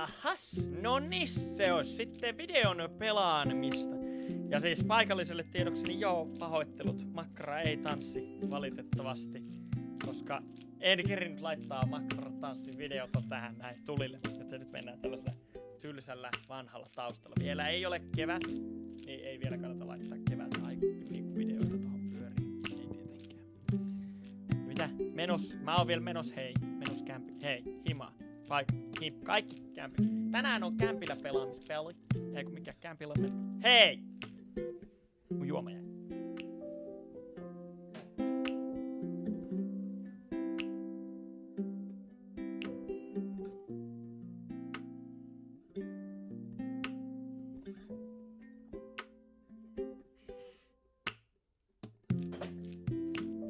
Jahas, no niin, se olisi sitten videon pelaamista. Ja siis paikalliselle tiedoksi, niin joo, pahoittelut, makkara ei tanssi valitettavasti. Koska en kerinyt laittaa makkara tanssin videota tähän näin tulille. Joten nyt mennään tällaisella tylsällä vanhalla taustalla. Vielä ei ole kevät, niin ei vielä kannata laittaa kevät niin videoita tuohon pyöriin. Ei tietenkään. Mitä? Mä oon vielä menos kämpillä. Hei, himaa. Kaikki kämpillä. Tänään on kämpillä pelaamispeli. Ei kun mikä kämpillä on mennyt. Hei! Mun juoma jäi.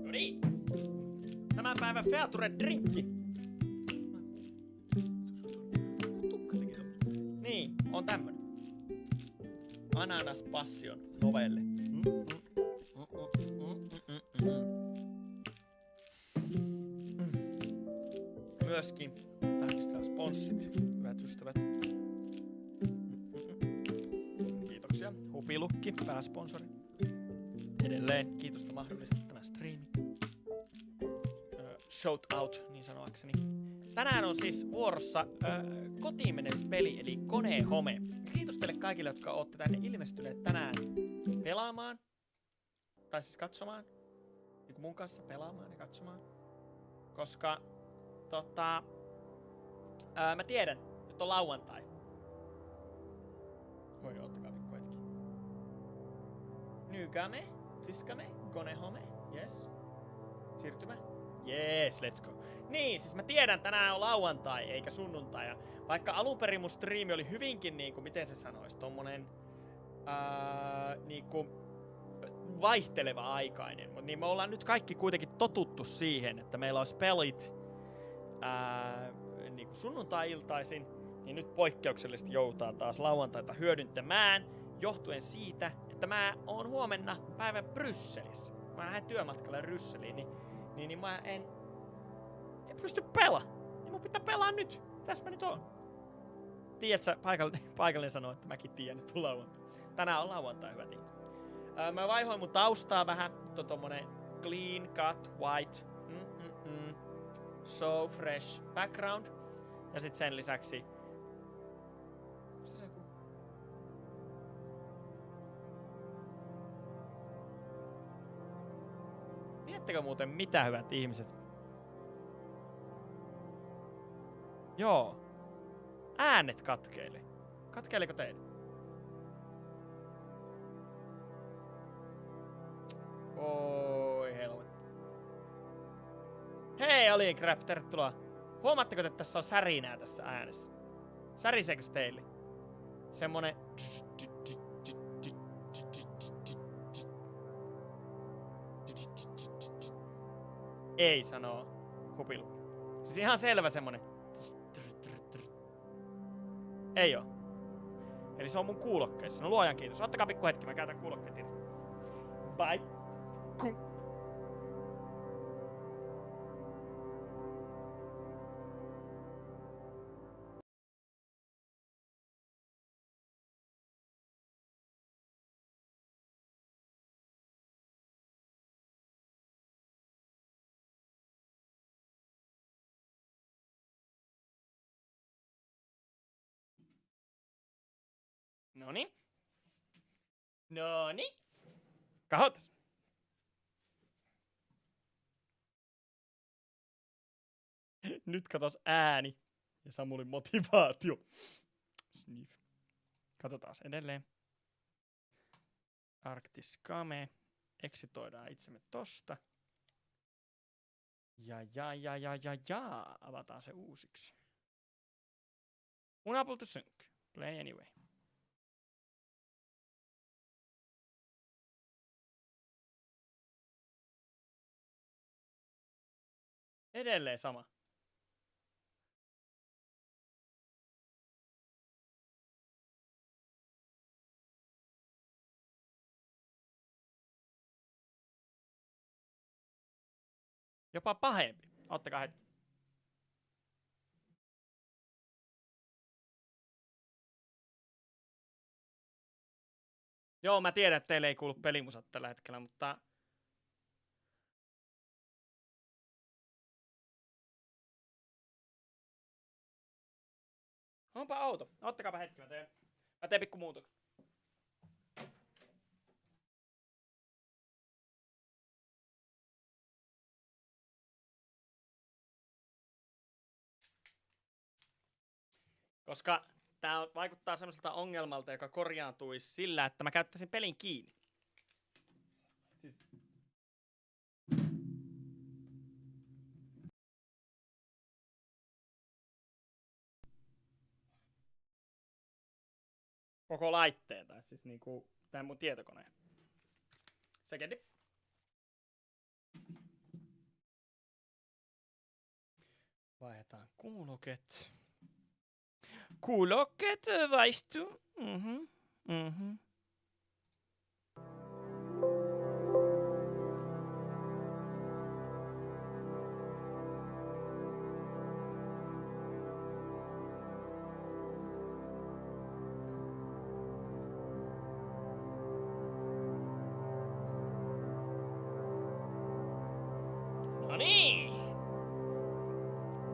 No niin. Tämän päivän feature drinkki. Niin, on tämmönen. Ananas Passion novelle. Myöskin tarkistetaan sponssit, hyvät ystävät. Kiitoksia. Hupilukki, pääsponsori. Edelleen kiitosta mahdollistaa tämä striimi. Shout out, niin sanoakseni. Tänään on siis vuorossa kotiin menevä peli, eli Koneen Home. Kiitos teille kaikille, jotka olette tänne ilmestyneet tänään pelaamaan. Tai siis katsomaan. Niin mun kanssa pelaamaan ja katsomaan. Koska, mä tiedän, nyt on lauantai. Voi ottakaa pikku hetki. Nykame, siskame, Koneen Home, yes. Siirtymä. Jees, let's go. Niin, siis mä tiedän, tänään on lauantai eikä sunnuntai. Ja vaikka alunperin mun striimi oli hyvinkin niinku, miten se sanois, tommonen niinku vaihteleva aikainen. Mut niin me ollaan nyt kaikki kuitenkin totuttu siihen, että meillä olisi pelit niinku sunnuntai-iltaisin. Niin nyt poikkeuksellisesti joutaa taas lauantaita hyödyntämään. Johtuen siitä, että mä oon huomenna päivän Brysselissä. Mä lähden työmatkalle Brysseliin, niin mä en pysty pelaa. Niin mun pitää pelaa nyt. Tässä mä nyt oon. Tiedätkö, paikallinen sanoo, että mäkin tiedän, että on lauantai. Tänään on lauantai, hyvät ihmiset. Mä vaihoin mun taustaa vähän. Nyt on tommonen clean cut white. So fresh background. Ja sit sen lisäksi... Tiedättekö muuten mitä, hyvät ihmiset? Joo. Äänet katkeili. Katkeiliko teille? Oi helvetti. Hei Alienkrap, tervetuloa. Huomaatteko, että tässä on särinää tässä äänessä? Säriseekö se teille? Semmonen... Ei sanoo Hupilu. Siis ihan selvä semmonen. Ei oo. Eli se on mun kuulokkeissa. No luojan kiitos. Ottakaa pikku hetki, mä käytän kuulokkeet irti. Bye. Noni. Noni. Kahotas. Nyt katos ääni ja Samulin motivaatio. Sniff. Katsotaan edelleen. Arktiskame. Exitoidaan itsemme tosta. Ja. Avataan se uusiksi. Unable to sync. Play anyway. Edelleen sama. Jopa pahempi. Ottakaa hetki. Joo, mä tiedän, että teille ei kuulu pelimusat tällä hetkellä, mutta... Onpa outo. Ottakaapa hetki, mä teen pikku muutoksen. Koska tää vaikuttaa semmoiselta ongelmalta, joka korjaantuisi sillä, että mä käyttäisin pelin kiinni. Siis... Koko laitteen, tai siis niinku tän mun tietokoneen. Sekendi. Vaihdetaan kuulokkeet. Kuulokkeet vaihtuu.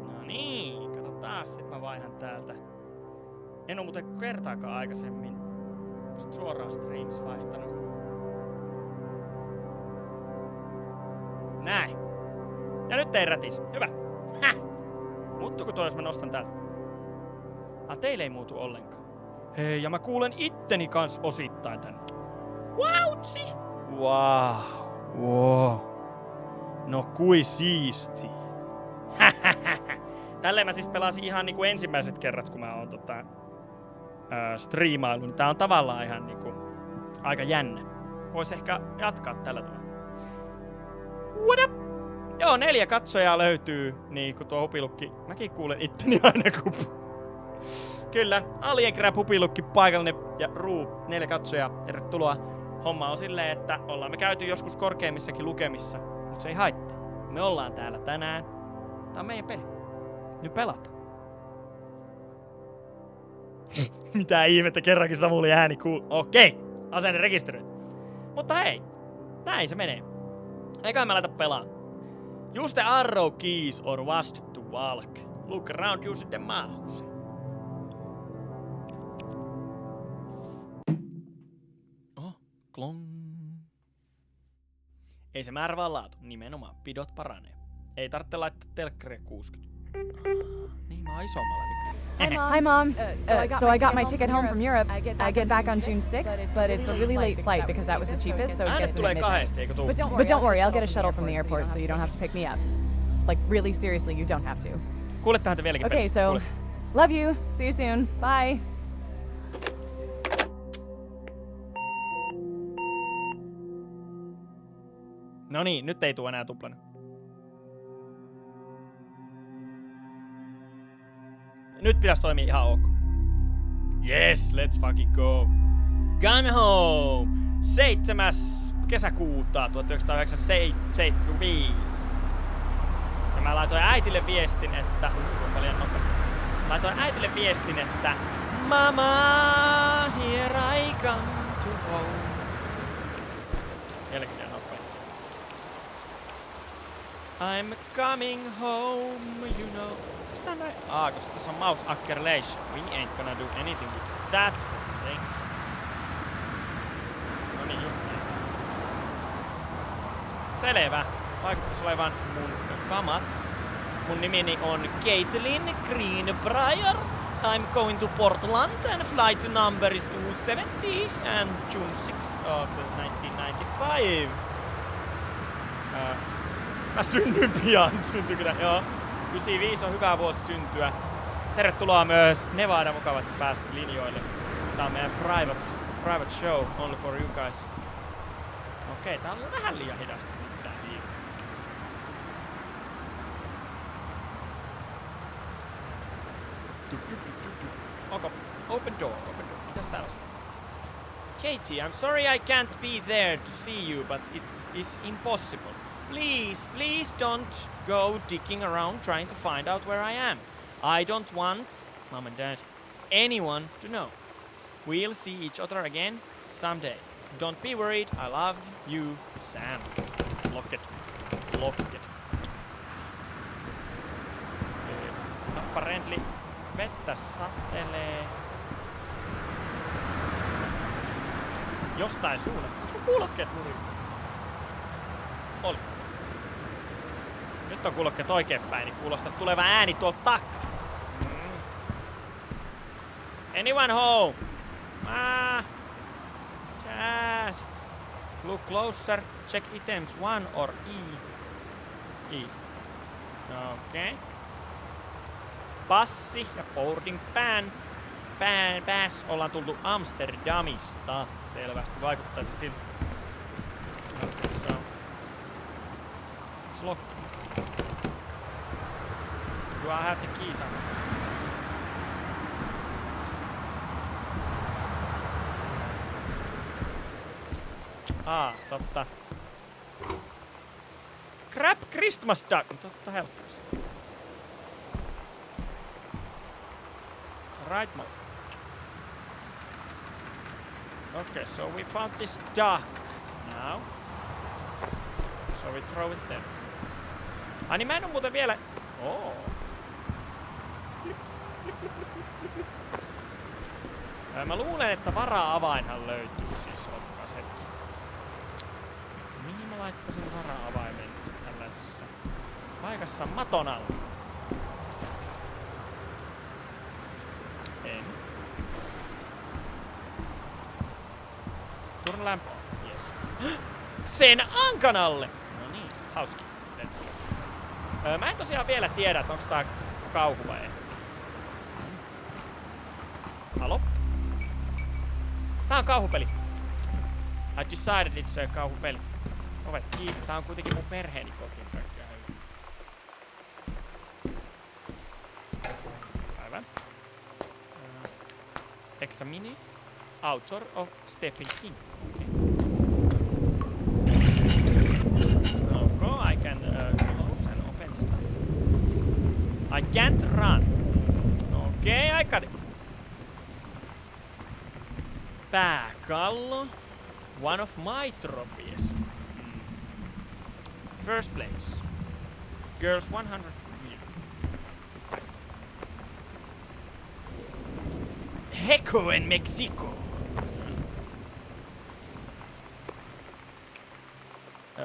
Noniin, kato taas, sit mä vaihan täältä. En oo muuten kertaakaan aikaisemmin suoraan streams vaihtanut. Näin. Ja nyt ei rätis. Hyvä. Häh! Muuttuuko toi, jos mä nostan täältä? Teille ei muutu ollenkaan. Hei, ja mä kuulen itteni kans osittain tänne. Wautsi! Wow. No kui siisti. Tälleen mä siis pelasin ihan niinku ensimmäiset kerrat, kun mä oon striimailu, niin tää on tavallaan ihan niinku aika jännä. Vois ehkä jatkaa tällä tavalla. What up? Joo, 4 katsojaa löytyy, niinku tuo hupilukki. Mäkin kuulen itteni aina kun... Kyllä, Alien hupilukki paikallinen ja Ruu, 4 katsojaa, tervetuloa. Homma on silleen, että ollaan me käyty joskus korkeimmissakin lukemissa, mutta se ei haittaa. Me ollaan täällä tänään. Tää on meidän peli. Nyt pelataan. Mitä ihmettä, kerrankin Samuli ääni kuuluu. Okei, asenne rekisteröity. Mutta hei, näin se menee. Eikä mä laita pelaan. Use the arrow keys or WASD to walk. Look around using the mouse. Oh, klong. Ei se määrä vaan laatu, nimenomaan pidot paranee. Ei tarvitse laittaa telkkaria 60. Niin mä oon isommalla nykyään. Hi, Mom. So I got my ticket home from Europe. I get back on June 6th, but it's a really late flight because that was the cheapest, so it gets in at midnight. But don't worry, I'll get a shuttle from the airport, so you don't have to pick me up. Like, really seriously, you don't have to. Kuulettehan te vieläkin Okay, so love you. See you soon. Bye. No niin, nyt ei tuu enää tuplana. Nyt pitäisi toimia ihan ok. Yes, let's fucking go. Gun home! 7. kesäkuuta 1995. Ja mä laitoin äitille viestin, että... Paljon nopea. Laitoin äitille viestin, että... Mama, here I come to home. Jälkeen nopea. I'm coming home, you know. Mistä näin? Koska tässä on mouse acceleration. We ain't gonna do anything with that thing. No niin, just näin. Selvä. Vaikuttaisi olevan mun kamat. Mun nimeni on Caitlin Greenbrier. I'm going to Portland and flight number is 270 and June 6th of 1995. Mä synnyin pian. Syntyykö tää? Joo. 95 on hyvä vuosi syntyä. Tervetuloa myös Nevada, mukava, että pääsit linjoille. Tää on meidän private show, only for you guys. Okei, tää on vähän liian hidasta. Okay. Open door. Mitäs täällä on? Katie, I'm sorry I can't be there to see you, but it is impossible. Please don't go digging around trying to find out where I am. I don't want, Mom and Dad, anyone to know. We'll see each other again someday. Don't be worried, I love you, Sam. Lock it. Apparently vettä satelee jostain suunnasta. Onko kuulokkeet nurin? Oli. Nyt on kuulokkeet oikeinpäin, niin kuulostais tuleva ääni tuolta takaa. Anyone home? Yes. Look closer. Check items 1 or E. Okay. Passi ja boarding pass. Ollaan tultu Amsterdamista. Selvästi vaikuttaisi siltä. Okay, so. It's locked. Do I have the keys on? Totta. Crap Christmas duck. Totta helppois. Right mouse. Okay, so we found this duck now. So we throw it there. Niin mä en oo muuten vielä... Mä luulen, että vara-avainhan löytyy siis. Ottakaa sekin. Mihin mä laittaisin vara-avaimen tällaisessa paikassa maton alla? En. Turn lamp on. Yes. Sen ankan alle! No niin, hauski. Let's go. Mä en tosiaan vielä tiedä, että onks tää kauhu vai ei. Halo? Tää on kauhupeli. I decided it's a kauhupeli. Ovet kiinni. Tää on kuitenkin mun perheeni kotiin kaikkea hyvin. Päivän. Examine. Author of Stepping King. Okay, I can close and open stuff. I can't run. Okay, I got it. Pääkallo. One of my trophies. First place. Girls 100 meters. Heco in Mexico.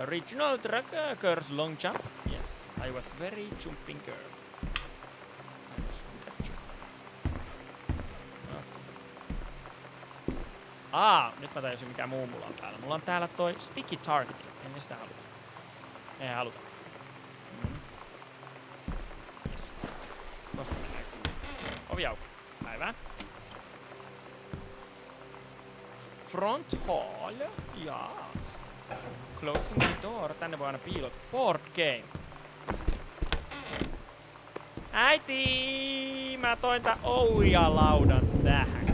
Regional track girls long jump. Yes, I was very jumping girl. Nyt mä tajusin mikä muu mulla on täällä. Mulla on täällä toi sticky targeting. En sitä haluta. Ei haluta. Yes. Tosta mennään kyllä. Ovi auki. Päivää. Front hall. Jaas. Closing the door. Tänne voi aina piilot. Board game. Äiti! Mä toin tää ouija-laudan tähän.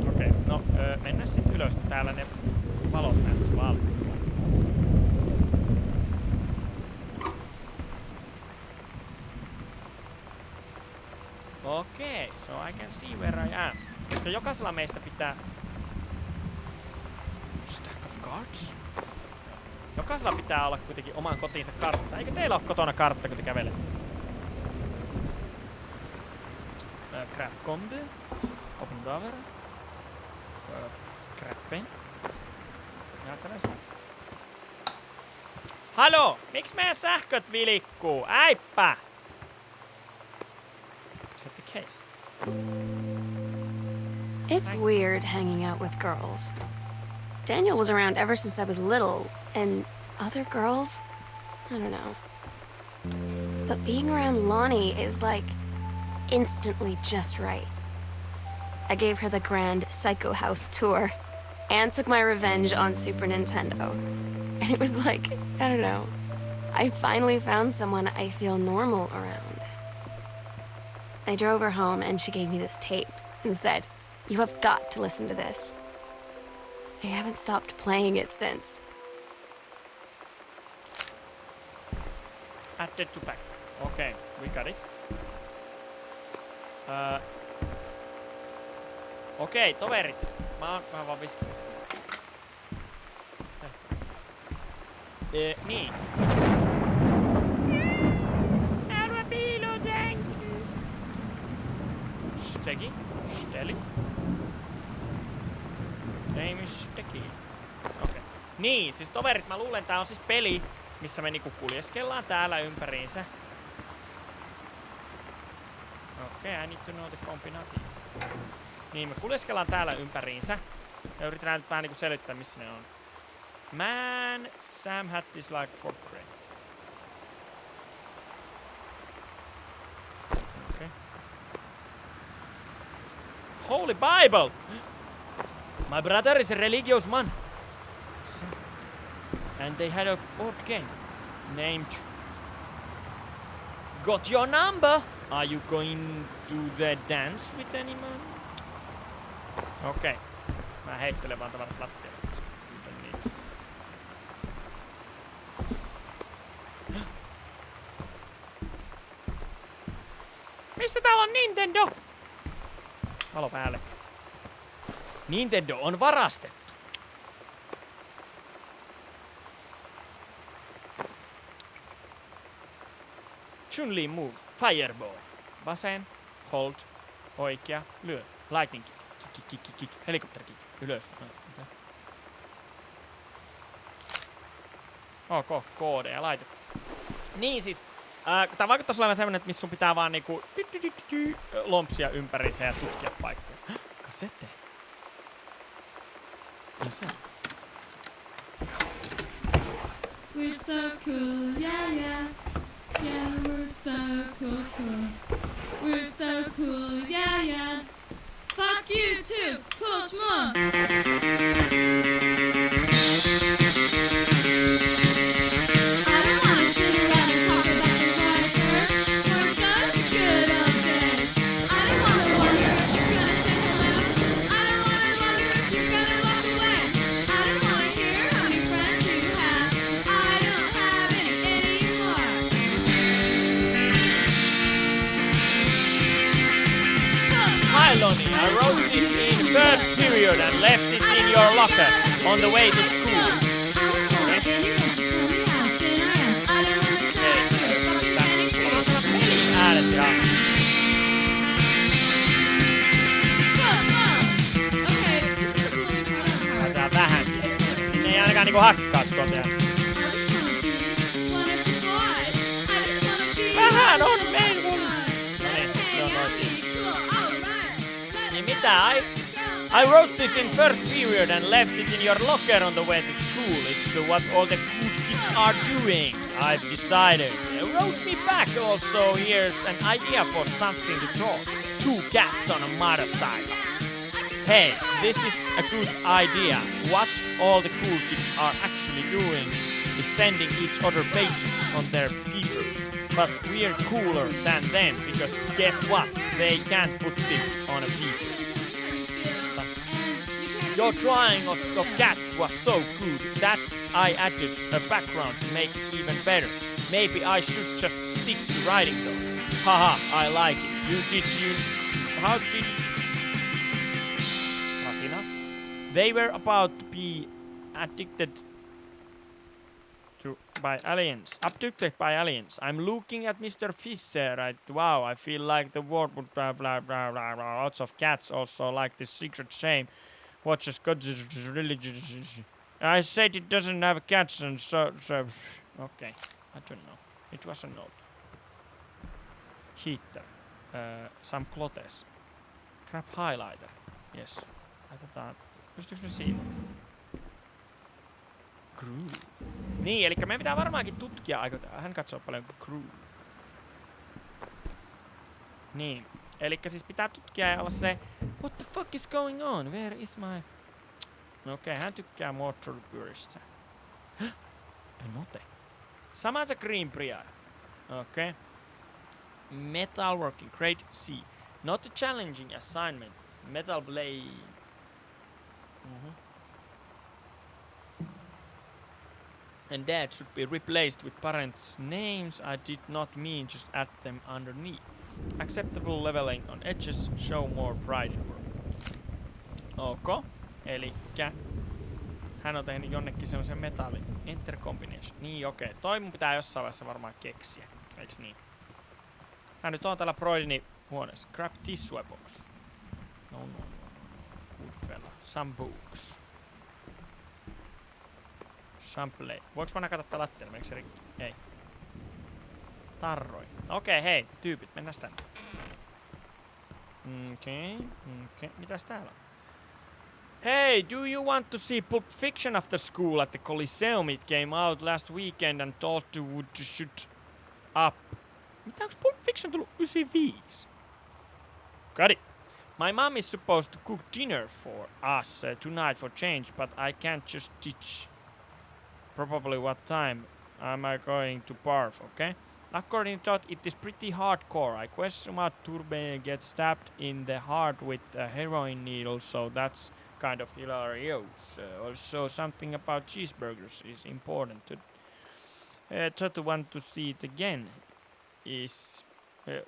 Okei, no mennään sit ylös. Täällä ne valot näyttää valmiin. Okei, so I can see where I am. Ja jokaisella meistä pitää... Stack of cards? Jokaisella pitää olla kuitenkin oman kotinsa kartta. Eikö teillä ole kotona kartta, kun te kävelette? Crab combo. Open door. Crab pen. Ja tällaista. Halo! Miks meidän sähköt vilikkuu? Äippä! Is that the case? It's weird hanging out with girls. Daniel was around ever since I was little, and other girls? I don't know. But being around Lonnie is like instantly just right. I gave her the grand Psycho House tour and took my revenge on Super Nintendo. And it was like, I don't know, I finally found someone I feel normal around. I drove her home and she gave me this tape and said, "You have got to listen to this." I haven't stopped playing it since. Added to back. Okay, we got it. Okei, toverit. Mä oon vaan viskin. Niin. Haluan piilotänky. Stegi. Steli. Name is Stegi. Okei. Niin, siis toverit, mä luulen tää on siis peli, missä me niinku kuljeskellaan täällä ympäriinsä. Okei, I need to know the combination. Niin, me kuljeskellaan täällä ympäriinsä. Ja yritetään nyt vähän niinku selittää, missä ne on. Man, Sam hat is like for grey. Okay. Holy Bible! My brother is a religious man. Sam. And they had a board game named Got Your Number. Are you going to the dance with anyone? Okei. Mä heittelen vaan tavarat lattialle. Niin. Missä täällä on Nintendo? Valo päälle. Nintendo on varastettu. Chun-Li moves. Fireball. Vasen. Hold. Oikea. Lyö. Lightning kick. Kick, kick, kick, kick. Helikopter kick. Ylös. Okay. Ok. Koodeja laitettu. Niin siis. Tää vaikuttais olevan semmonen, että missä sun pitää vaan niinku lompsia ympäriinsä ja tutkia paikkoja. Kassette. Inside. We're so cool, yeah, yeah. Yeah, we're so cool, cool. We're so cool, yeah, yeah. Fuck you too, push more. I don't wanna sit around and talk about the life we're just a good old day. I don't wanna wonder if you're gonna say hello. I don't wanna wonder if you're gonna walk away. I don't wanna hear how many friends you have. I don't have any anymore. Hi Lonnie, I wrote this in first period and left it in your locker on the way to school. Äänet ja... Tää vähän. Ne ei ainakaan niinku hakkaa tuolta. Vähän on meillä! Noniin, se on oikein. Niin mitä? I wrote this in first period and left it in your locker on the way to school. It's what all the good kids are doing. I've decided. It wrote me back also. Here's an idea for something to draw. 2 cats on a motorcycle. Hey, this is a good idea. What all the cool kids are actually doing is sending each other pages on their papers. But we're cooler than them because guess what? They can't put this on a paper. Your drawing of cats was so good that I added a background to make it even better. Maybe I should just stick to writing though. Haha, I like it. How did... Latina? They were about to be abducted by aliens. I'm looking at Mr. Fisher, right? Wow, I feel like the world would blah blah blah blah blah. Lots of cats also like this secret shame. Watches got religion. I said it doesn't have cats and so okay. I don't know. It was a note. Heater. Some clothes. Crap highlighter. Yes. Laitetaan. Pystyykö me siinä? Groove. Niin, eli meidän pitää varmaankin tutkia aika... Hän katsoo paljon groove. Niin. Elikkä siis pitää tutkia ja olla se... What the fuck is going on? Where is my... Okei, hän tykkää motorpyöristä. Note. Samantha Greenbrier. Okei. Metalworking, grade C. Not a challenging assignment. Metal blade. And that should be replaced with parents' names. I did not mean just add them underneath. Acceptable leveling on edges. Show more pride in work. Ok. Elikkä... hän on tehnyt jonnekin semmosen metalli. Enter combination. Niin okei. Toi mun pitää jossain vaiheessa varmaan keksiä. Eiks niin? Hän nyt on täällä Broidinin huoneessa. Grab tissue box. No. Good fella. Some books. Sample. Voinko mä nakata tää lattialle? Meneekö se rikki? Ei. Tarroi. Okei, hei. Tyypit, mennään tänne. Okei. Mitäs täällä on? Hey, do you want to see Pulp Fiction after school at the Coliseum? It came out last weekend and thought you would shoot up. Mitä, onks Pulp Fiction tullut 95? Got it. My mom is supposed to cook dinner for us tonight for change, but I can't just teach. Probably what time am I going to barf, okay? According to that, it is pretty hardcore. I question what Turbe gets stabbed in the heart with a heroin needle, so that's kind of hilarious. Also, something about cheeseburgers is important to try to want to see it again. Is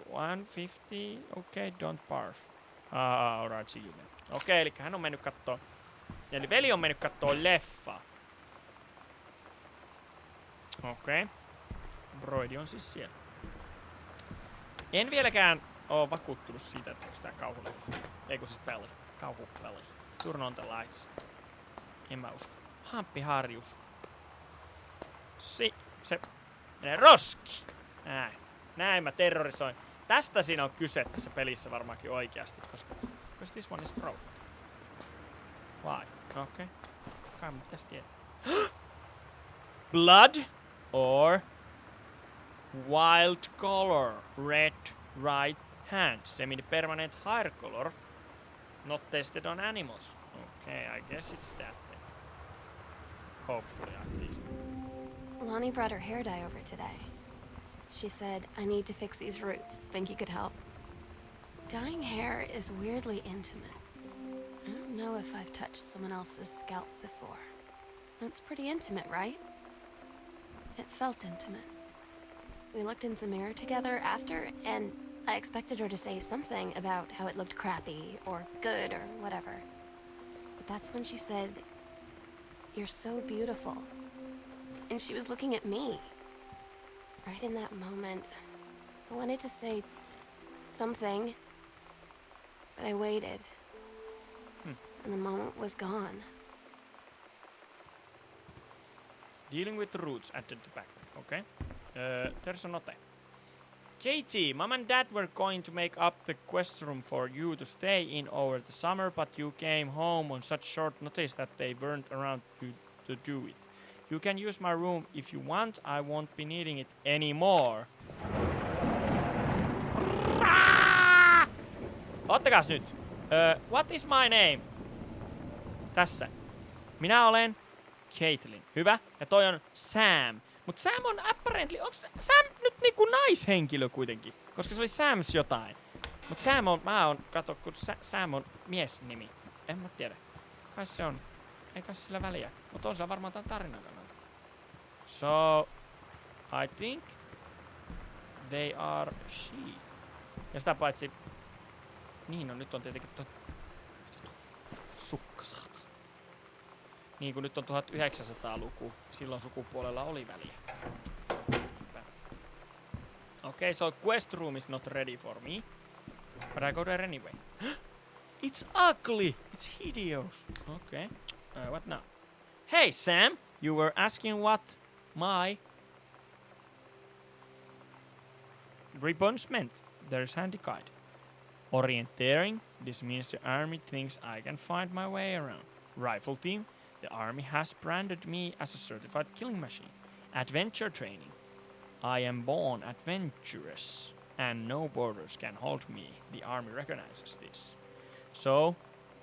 150? Okay, don't barf. Alright, see you then. Okei, eli hän on mennyt kattoo. Eli veli on mennyt kattoo leffaa. Okei. Broidi on siis siellä. En vieläkään oo vakuuttunut siitä, että onko tää kauhuleffa. Eiku siis peli. Kauhupeli. Turn on the lights. En mä usko. Hamppiharjus. Se menee roski. Näin mä terrorisoin. Tästä siinä on kyse tässä pelissä varmaankin oikeasti, koska this one is broken. Why? Okei. Kai mä pitäis tietää. Blood or wild color, red right hand, semi-permanent hair color, not tested on animals. Okay, I guess it's that then. Hopefully at least. Lonnie brought her hair dye over today. She said, I need to fix these roots. Think you could help? Dyeing hair is weirdly intimate. I don't know if I've touched someone else's scalp before. That's pretty intimate, right? It felt intimate. We looked in the mirror together after, and I expected her to say something about how it looked crappy or good or whatever. But that's when she said, "You're so beautiful." And she was looking at me. Right in that moment, I wanted to say something, but I waited. And the moment was gone. Dealing with the roots added to backpack. Okay. There's a note. Katie, Mom and Dad were going to make up the quest room for you to stay in over the summer, but you came home on such short notice that they weren't around to do it. You can use my room if you want. I won't be needing it anymore. Ottakas nyt. What is my name? Tässä. Minä olen Caitlin. Hyvä. Ja toi on Sam. Mut Sam on apparently... Onks Sam nyt niinku naishenkilö kuitenkin? Koska se oli Sams jotain. Mut Sam on... Kato, kun Sam on miesnimi. En mä tiedä. Kai se on... Ei kai sillä väliä. Mut on sillä varmaan tän tarinan kannalta. So... I think... They are she. Ja sitä paitsi... Niin, no nyt on tietenkin sukkasahta. Niin kuin nyt on 1900-luku, silloin sukupuolella oli väliä. Okay, so quest room is not ready for me, but I go there anyway. It's ugly! It's hideous! Okay, what now? Hey Sam! You were asking what my ribbons meant. There's handy guide. Orienteering, this means the army thinks I can find my way around. Rifle team, the army has branded me as a certified killing machine. Adventure training, I am born adventurous and no borders can hold me. The army recognizes this. So,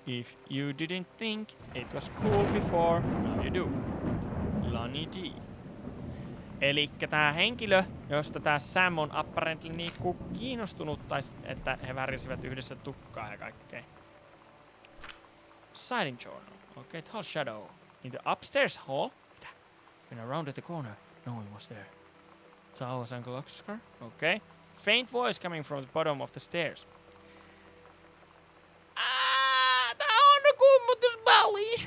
if you didn't think it was cool before, now you do. Lonnie D. Elikkä tää henkilö, josta tää Sam on apparently niinku kiinnostunut, tai että he värisivät yhdessä tukkaa ja kaikkea. Sighting journal. Okay, tall shadow. In the upstairs hall. Mitä? When around at the corner, no one was there. Towers and Glocksker. Okay. Faint voice coming from the bottom of the stairs. Tää on kummutusballi!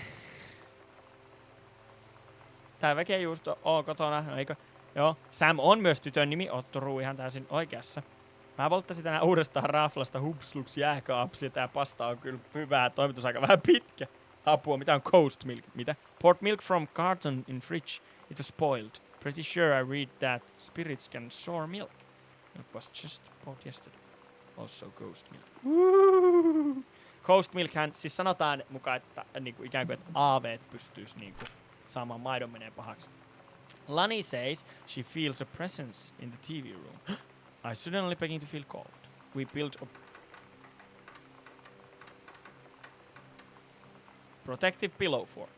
Tää vekejuusto on kotona, no eikö? Joo. Sam on myös tytön nimi, Otto ihan täysin oikeassa. Mä volttasin tänään uudestaan raflasta hupsluks jääkaapsi, ja tää pasta on kyllä hyvää, toimitusaika vähän pitkä. Apua, mitä on Coast Milk? Mitä? Poured milk from carton in fridge. It was spoiled. Pretty sure I read that spirits can store milk. It was just bought yesterday. Also Ghost Milk. Ghost Milkhän, siis sanotaan mukaan, että niinku, ikään kuin, että aaveet pystyis niinku, saamaan maidon menee pahaksi. Lani says she feels a presence in the TV room. I suddenly begin to feel cold. We built a protective pillow fort.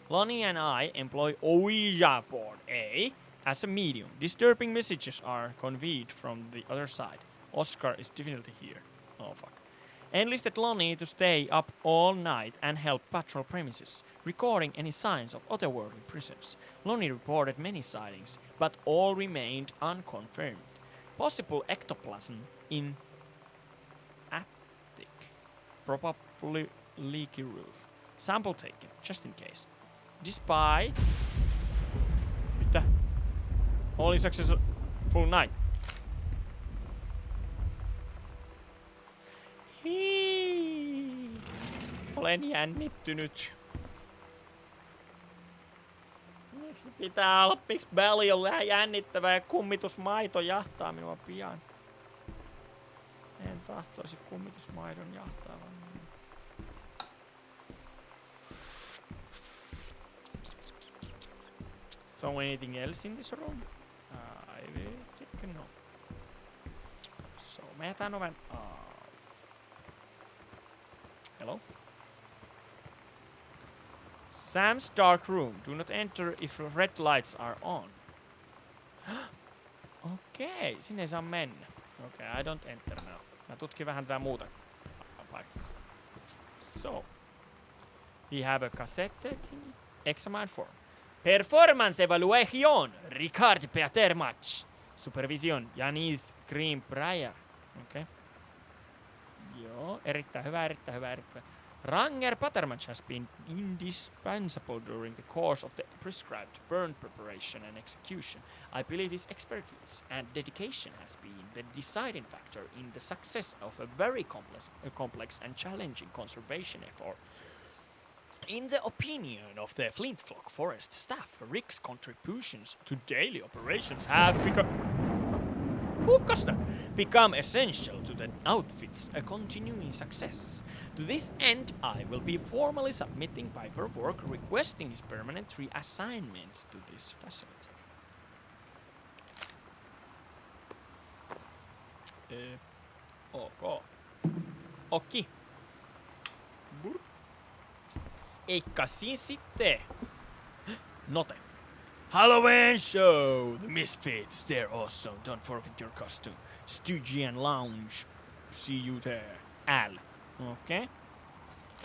Lonnie and I employ Ouija board A as a medium. Disturbing messages are conveyed from the other side. Oscar is definitely here. Oh fuck. Enlisted Lonnie to stay up all night and help patrol premises, recording any signs of otherworldly presence. Lonnie reported many sightings, but all remained unconfirmed. Possible ectoplasm in attic. Probably leaky roof. Sample taken, just in case. Despite... Mitä? Only successful night. Hii. Olen jännittynyt. Miksi pitää olla Miksi Belly on vähän jännittävää ja kummitusmaito jahtaa minua pian? En tahtoisi kummitusmaidon jahtaavan. So anything else in this room? I will take a note. So me jätän oven out. Hello? Sam's dark room. Do not enter if red lights are on. Okei, sinne ei saa mennä. Okei, I don't enter now. Mä tutkin vähän tätä muuta paikkaa. So. We have a cassette thingy. Examine form. Performance evaluation. Ricard Peter Match. Supervision. Janis Green Breyer. Okei. Joo, erittäin hyvä, erittäin hyvä, erittäin hyvä. Ranger Patermatch has been indispensable during the course of the prescribed burn preparation and execution. I believe his expertise and dedication has been the deciding factor in the success of a very complex and challenging conservation effort. In the opinion of the Flintlock Forest staff, Rick's contributions to daily operations have become essential to the outfit's continuing success. To this end, I will be formally submitting paperwork requesting his permanent reassignment to this facility. Ok. Okei. Eikä siis sitten. Note. Halloween show! The Misfits, they're awesome. Don't forget your costume. Stygian Lounge. See you there. L. Okei. Okay.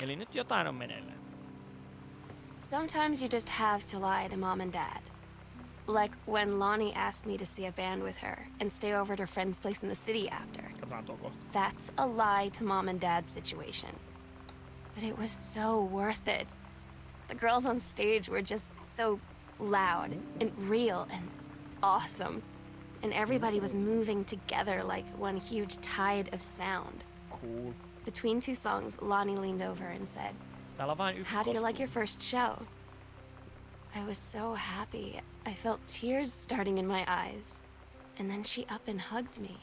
Eli nyt jotain on meneillään. Sometimes you just have to lie to mom and dad. Like when Lonnie asked me to see a band with her and stay over at her friend's place in the city after. That's a lie to mom and dad's situation. But it was so worth it. The girls on stage were just so loud and real and awesome. And everybody was moving together like one huge tide of sound. Cool. Between two songs, Lonnie leaned over and said, "How do you like your first show?" I was so happy. I felt tears starting in my eyes. And then she up and hugged me.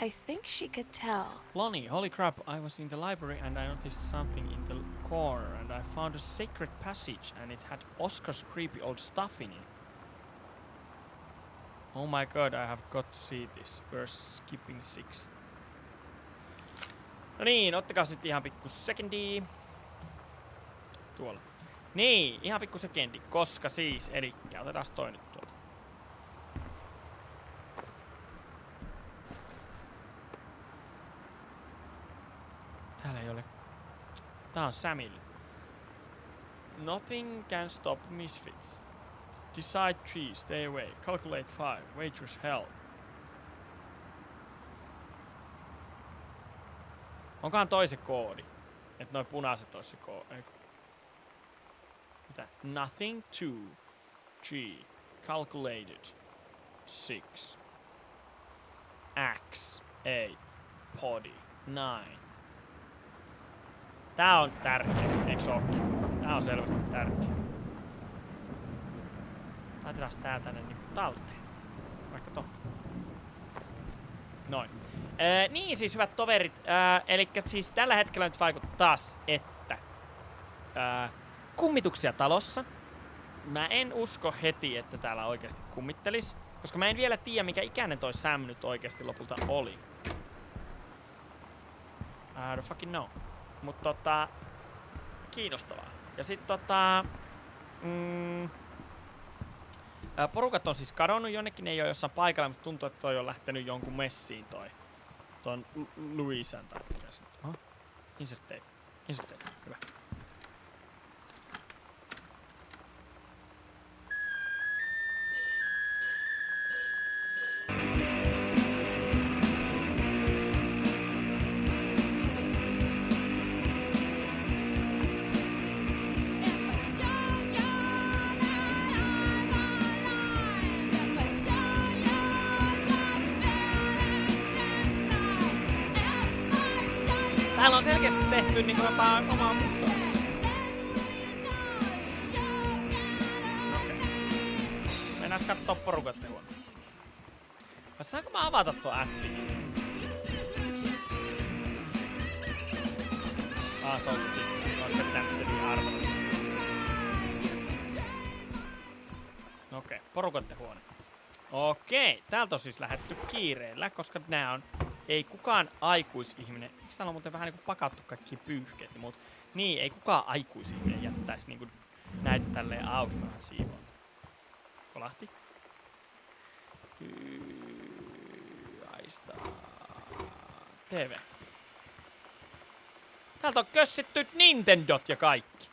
I think she could tell. Lonnie, holy crap, I was in the library and I noticed something in the corner and I found a sacred passage and it had Oscar's creepy old stuff in it. Oh my god, I have got to see this. We're skipping 6th. No niin, ottakaa nyt ihan pikku sekendi. Tuolla. Niin, ihan pikku sekendi, koska siis, elikkä otetaan toi nyt tuolta. Täällä ei ole. Tää on Samille. Nothing can stop misfits. Decide 3, stay away. Calculate 5, waitress hell. Onkohan toi se koodi? Et noi punaiset ois se koodi. Mitä? Nothing, 2, 3, calculated, 6, X, 8, body, 9. Tää on tärkeä, eiks ookin? Tää on selvästi tärkeä. Laitetaan tää tänne niinku talteen. Vaikka tohon. Noin. Niin siis hyvät toverit, elikkä siis tällä hetkellä nyt vaikuttaa taas, että kummituksia talossa. Mä en usko heti, että täällä oikeasti kummittelis, koska mä en vielä tiedä mikä ikäinen toi Sam nyt oikeasti lopulta oli. I don't fucking know. Mut kiinnostavaa. Ja sit porukat on siis kadonnut jonnekin, ne ei oo jossain paikalla, mutta tuntuu, että toi on lähtenyt jonkun messiin ton Louisan tai mikä se on. Insert tape. Hyvä. Täällä on selkeästi tehty niinku jotain omaa musaa. Okei. Mennään kattoo porukoitten huono. Vai saanko mä avata tuo appi? Se on kiinni. On se näytteli arvolla. Okei, porukoitten huone. Okei, täältä on siis lähdetty kiireellä, koska nää on... Ei kukaan aikuisihminen... Eikö täällä on muuten vähän niinku pakattu kaikki pyyhkeet ja muut? Niin, ei kukaan aikuisihminen jättäisi niinku näitä tälleen auki vähän siivoon. Kolahti. Aistaa. TV. Täältä on kössitty Nintendot ja kaikki.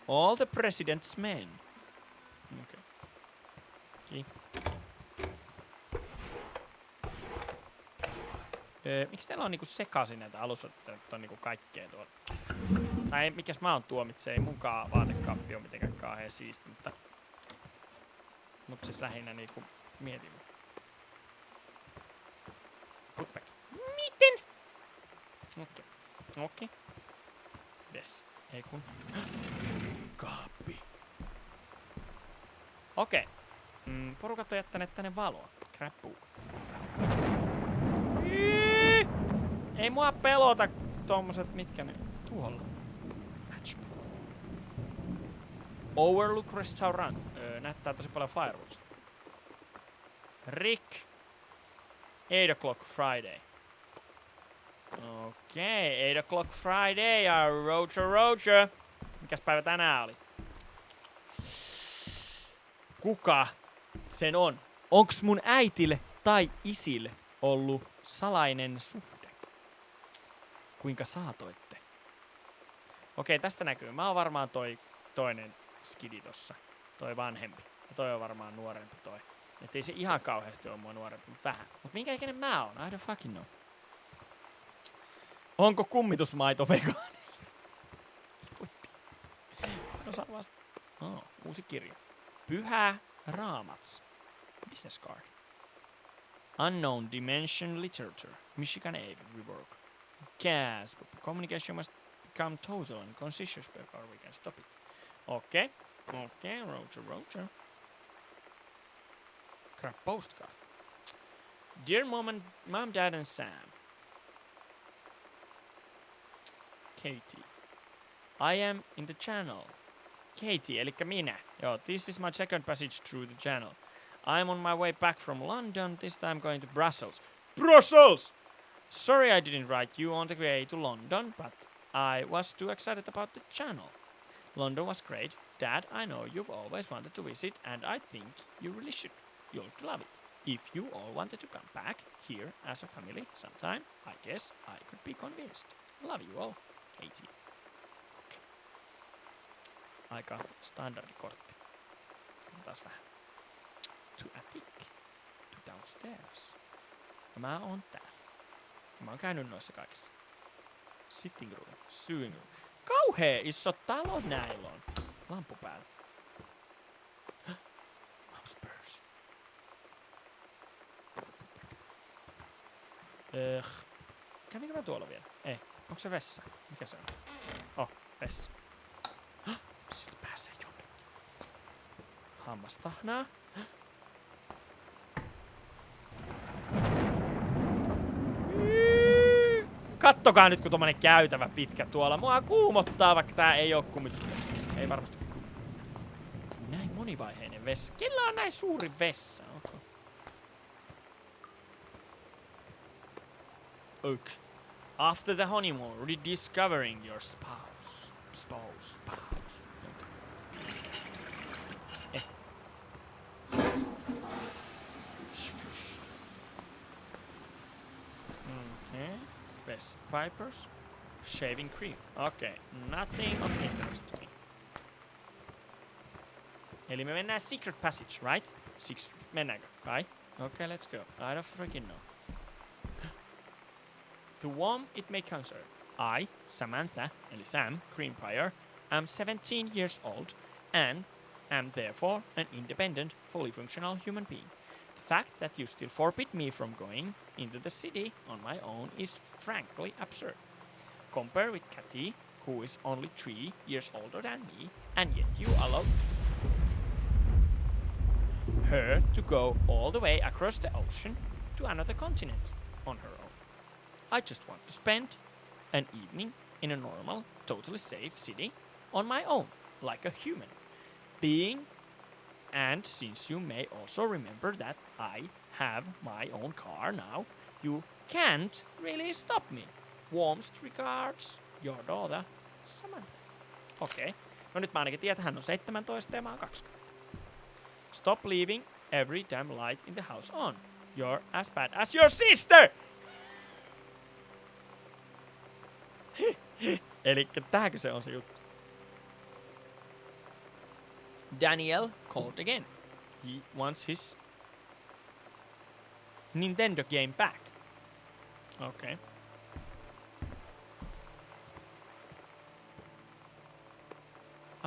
All the president's men. Okei. Miksi teillä on niinku sekaisin näitä alusvaatteita, että on niinku kaikkea tuolla? Tai mikäs mä oon tuomitsee, ei munkaan vaatekaappi oo mitenkään kauhean siisti, mutta siis lähinnä niinku mietin. Put back. Miten? Okei. Des. Ei kun. Kaappi. Okei. Porukat on jättäneet tänne valoa. Crapbook. Ei mua pelota tommoset, mitkä ne tuolla. Matchbook. Overlook Restaurant. Näyttää tosi paljon fireworks. Rick. 8 o'clock Friday. Okei, 8 o'clock Friday ja Roger. Mikäs päivä tänään oli? Kuka sen on? Onks mun äitille tai isille ollut salainen suhde? Kuinka saatoitte? Okei, tästä näkyy. Mä oon varmaan toi toinen skidi tossa. Toi vanhempi. Ja toi on varmaan nuorempi toi. Et ei se ihan kauheasti oo mua nuorempi, mut vähän. Mut minkä ikäinen mä oon? I don't fucking know. Onko kummitusmaito vegaanista? En osaa vastata. Uusi kirja. Pyhä Raamats. Business card. Unknown Dimension Literature. Michigan Ave Rework. Gasp. Communication must become total and conscious before we can stop it. Okay, Roger. Crap postcard. Dear Mom, Dad and Sam. Katie. I am in the channel. Katie, elikkä minä. Joo, this is my second passage through the channel. I'm on my way back from London, this time going to Brussels. Brussels! Sorry I didn't write you on the way to London, but I was too excited about the channel. London was great. Dad, I know you've always wanted to visit, and I think you really should. You'll love it. If you all wanted to come back here as a family sometime, I guess I could be convinced. Love you all, Katie. Okay. Aika standardikortti. Taas vähän. To attic. To downstairs. Ja mä oon täällä. Mä oon käynyt noissa kaikissa. Sitting room, sewing room. kauhea iso talo näillä on. Lampu päällä. Spurs. Kävinkö mä tuolla vielä? Ei. Onko se vessa? Mikä se on? Oh, vessa. Sitten pääsee jonnekin. Hammastahnaa. Kattokaa nyt, kun tommonen käytävä pitkä tuolla. Mua kuumottaa, vaikka tää ei oo kummitus. Ei varmasti. Näin monivaiheinen vessa. Kellä on näin suuri vessa? Okay. Oaks. After the honeymoon, rediscovering your spouse. Spouse. Okay. Okay. Best Pipers. Shaving cream. Okay. Nothing of interest to me. Eli me mennään secret passage, right? Mennäänkö? Kai? Okay, let's go. I don't freaking know. To whom it may concern, I, Samantha, eli Sam, Cream Pryor, am 17 years old and am therefore an independent, fully functional human being. The fact that you still forbid me from going into the city on my own is frankly absurd. Compare with Katie, who is only 3 years older than me, and yet you allow her to go all the way across the ocean to another continent on her own. I just want to spend an evening in a normal, totally safe city on my own, like a human being. And since you may also remember that I have my own car now, you can't really stop me. Warmest regards, your daughter, Samantha. Okei. No nyt mä ainakin tiedän, että hän on 17 ja mä oon 20. Stop leaving every damn light in the house on. You're as bad as your sister! Elikkä tähänkö se on se juttu? Daniel called again. He wants his Nintendo game back. Okay.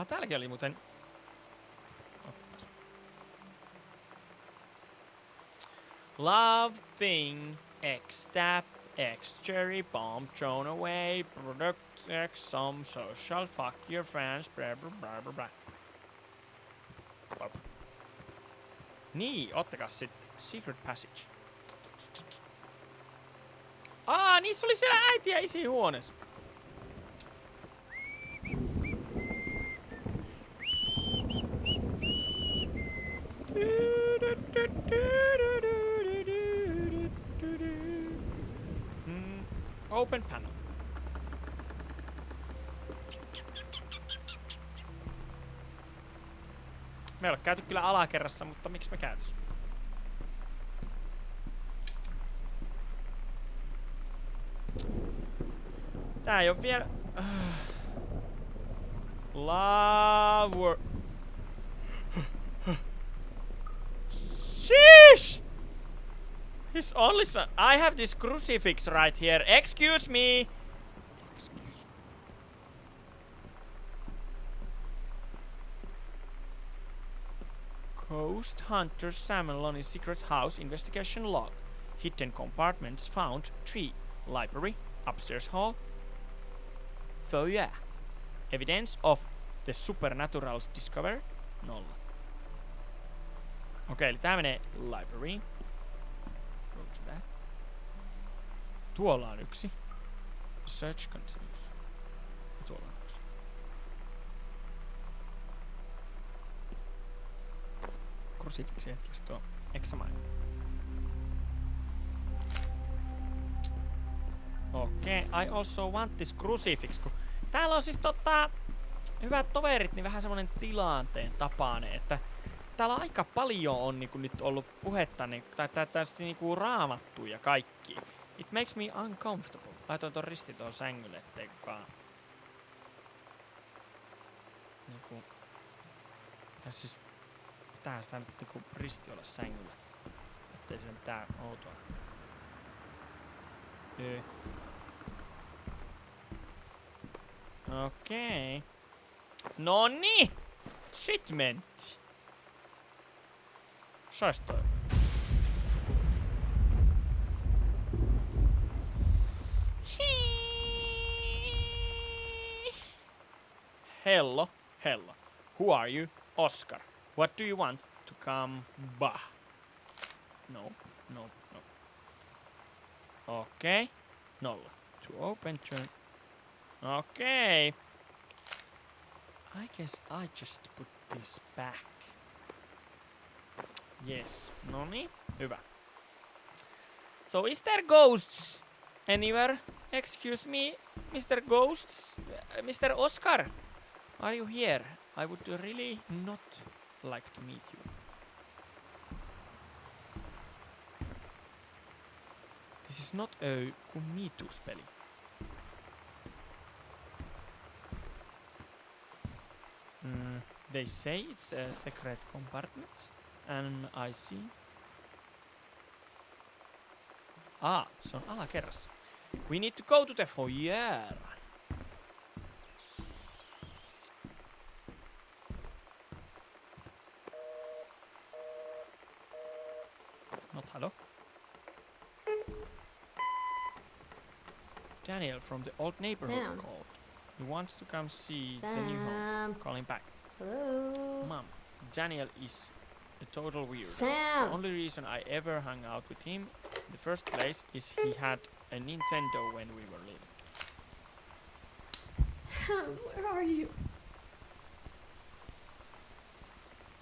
Täälläkin oli muuten... Ottapas. Love thing, X-tap, X-cherry bomb thrown away, product X some social, fuck your friends, blah blah blah blah blah. Niin, ottakas sitten. Secret passage. Niissä oli siellä äiti ja isi huoneessa. Open panel. Me ei ole käyty kyllä alakerrassa, mutta miksi me käytös? Tää ei oo vielä... Love... Sheesh! His only son... I have this crucifix right here. Excuse me! Excuse me. Ghost Hunter Samuel is secret house investigation log. Hidden compartments found 3. Library, upstairs hall. So yeah. Evidence of the supernaturals discovered? 0. Okei, eli tää menee libraryin. Tuolla on yksi. Search continues. Ja tuolla on yksi. Crucifixi hetkessä tuo. Examine. Okei, I also want this crucifix. Kun täällä on siis hyvät toverit, niin vähän semmonen tilanteen tapainen, että täällä aika paljon on niinku nyt ollut puhetta, tai tästä niinku raamattu ja kaikki. It makes me uncomfortable. Laitoin ton ristin tuohon sängylle, ettei kukaan... Niinku... Tässä siis... Pitää sitä nyt niinku risti olla sängyllä. Ettei siinä mitään outoa. Okei. Nonni! Shitment. Sais toi. Hello. Who are you? Oscar. What do you want to come bah? No. Okay. Nolla. To open turn. Okay. I guess I just put this back. Yes. Noni. Hyvä. So is there ghosts anywhere? Excuse me, Mr. Ghosts? Mr. Oscar? Are you here? I would really not like to meet you. This is not a kummituspeli. They say it's a secret compartment, and I see. Se on alakerrassa. We need to go to the foyer. Not hello. Daniel from the old neighborhood Sam. called. He wants to come see the new home. Sam. Call him back. Hello? Mom, Daniel is a total weirdo. The Sam! only reason I ever hung out with him in the first place is he had a Nintendo when we were little. Sam, where are you?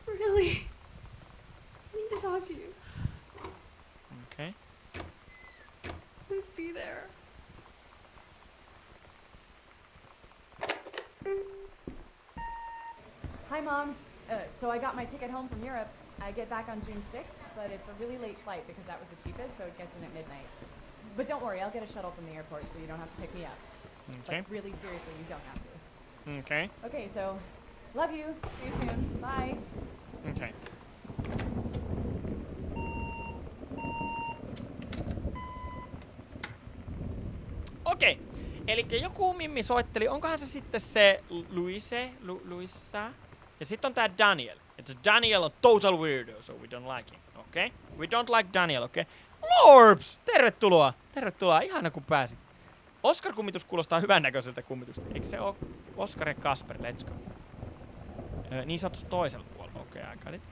Really? I need to talk to you. Okay. Please be there. Hi, Mom. So I got my ticket home from Europe. I get back on June 6th, but it's a really late flight because that was the cheapest, so it gets in at midnight. But don't worry, I'll get a shuttle from the airport so you don't have to pick me up. Okay. Like, really seriously, you don't have to. Okay. Okay, so love you. See you soon. Bye. Okay. Okei. Elikkä joku mimmi soitteli, onkohan se sitten se Luisa? Ja sitten on tää Daniel. Että Daniel on total weirdo, so we don't like him, okay? We don't like Daniel, okay? Lorps! Tervetuloa! Tervetuloa, ihana kun pääsit. Oscar-kummitus kuulostaa hyvännäköiseltä kummitusta. Eikö se oo Oscar ja Kasper? Let's go. Niin sanotusti toisella puolella. Okei, I got it.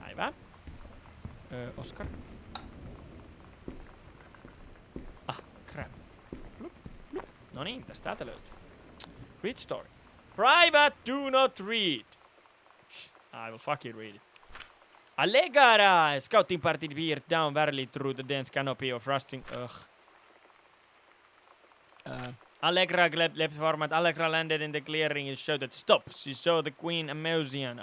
Päivää. Oscar. Crap. Blup, blup. No niin, tästä täältä löytyy. Read story. Private, do not read. I will fucking read it. Allegara! Scouting party veered down barely through the dense canopy of rusting. Allegra leapt forward. Allegra landed in the clearing and shouted, "Stop!" She saw the Queen Amazonian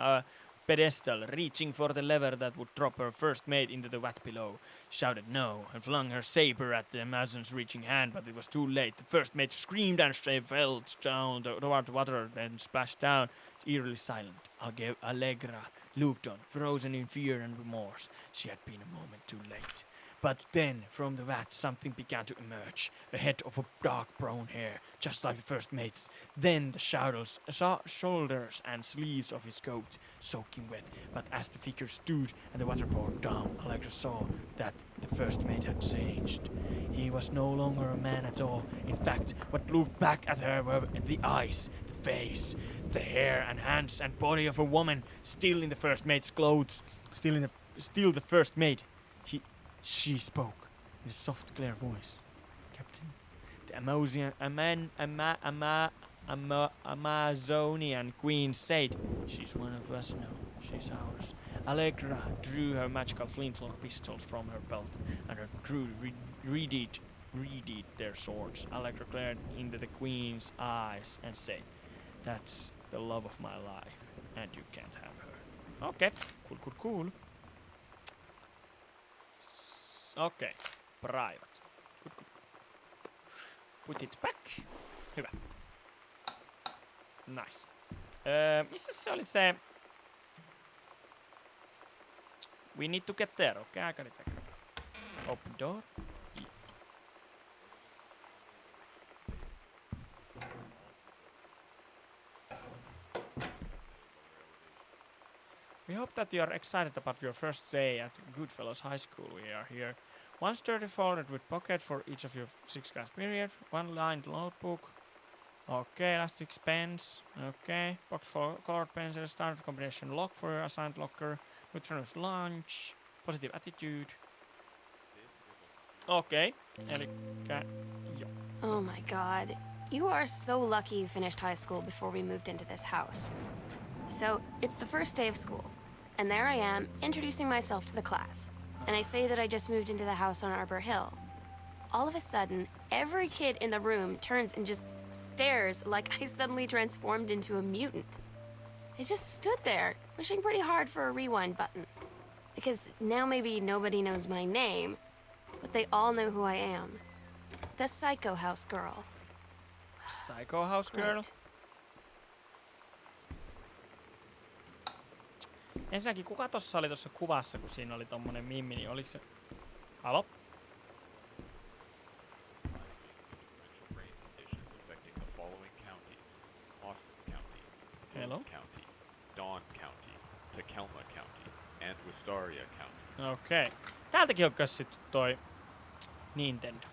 pedestal, reaching for the lever that would drop her first mate into the vat below. Shouted no, and flung her saber at the Amazon's reaching hand, but it was too late. The first mate screamed and fell down toward the water, then splashed down, eerily silent. Allegra looked on, frozen in fear and remorse. She had been a moment too late. But then, from the vat, something began to emerge. A head of a dark brown hair, just like the first mate's. Then the shoulders and sleeves of his coat, soaking wet. But as the figure stood and the water poured down, Allegra saw that the first mate had changed. He was no longer a man at all. In fact, what looked back at her were the eyes, the face, the hair and hands and body of a woman, still in the first mate's clothes. Still the first mate. She spoke in a soft, clear voice. Captain, the Amazonian queen said, "She's one of us now. She's ours." Allegra drew her magical flintlock pistols from her belt, and her crew readied their swords. Allegra glared into the queen's eyes and said, "That's the love of my life, and you can't have her." Okay, cool. Okei, private. Good. Put it back. Hyvä. Nice. Missä se oli se? We need to get there. Okay, I got it. Open door. hope that you are excited about your first day at Goodfellows High School. We are here. One sturdy folded with pocket for each of your 6 class period. One lined notebook. Okay, elastic pens. Okay, box for colored pencils. Standard combination lock for your assigned locker. Nutritious lunch. Positive attitude. Okay, elikkä joo. Oh my god. You are so lucky you finished high school before we moved into this house. So, it's the first day of school. And there I am, introducing myself to the class. And I say that I just moved into the house on Arbor Hill. All of a sudden, every kid in the room turns and just stares like I suddenly transformed into a mutant. I just stood there, wishing pretty hard for a rewind button. Because now maybe nobody knows my name, but they all know who I am. The Psycho House Girl. Psycho House Girl. Right. Ensinnäkin, kuka tossa oli tossa kuvassa, kun siinä oli tommonen mimmi, niin oliks se... Halo? Hello? Okei. Täältäkin on kössitty toi Nintendo.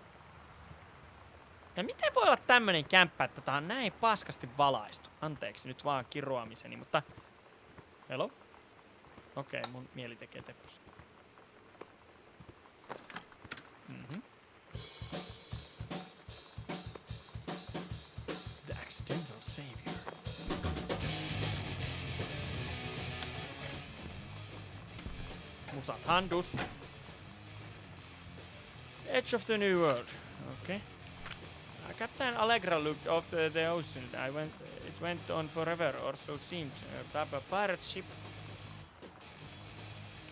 Ja miten voi olla tämmönen kämppä, että tää on näin paskasti valaistu? Anteeksi nyt vaan kiroamiseni, mutta... Hello? Okei, mun mieli tekee teppus. The accidental savior. Musat handus. Edge of the new world. Okay. Captain Allegra looked off the ocean. It went on forever, or so seemed. A pirate ship.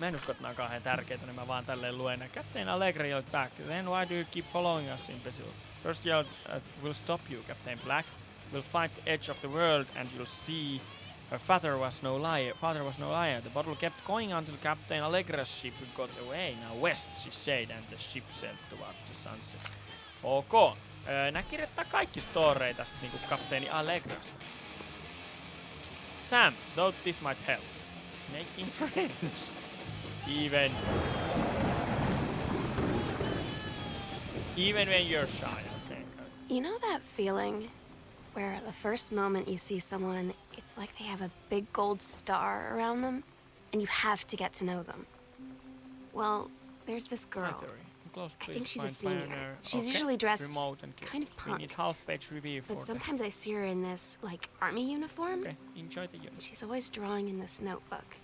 Mä en usko, että nää on kauhean tärkeitä, niin mä vaan tälleen luen. Captain Allegra yelled back. Then why do you keep following us, imbecile? First yelled, we'll stop you, Captain Black. We'll find the edge of the world, and you'll see her father was no liar. The bottle kept going until Captain Allegra's ship got away. Now west, she said, and the ship sailed toward the sunset. Ok. Nää kirjoittaa kaikki storeita tästä niinku kapteeni Allegrasta. Sam, thought this might help. Making friends. Even when you're shy. Okay. You know that feeling where the first moment you see someone, it's like they have a big gold star around them, and you have to get to know them? Well, there's this girl. I think she's a senior. She's usually dressed kind of punk. But sometimes I see her in this, like, army uniform. Okay, enjoy the uniform. She's always drawing in this notebook.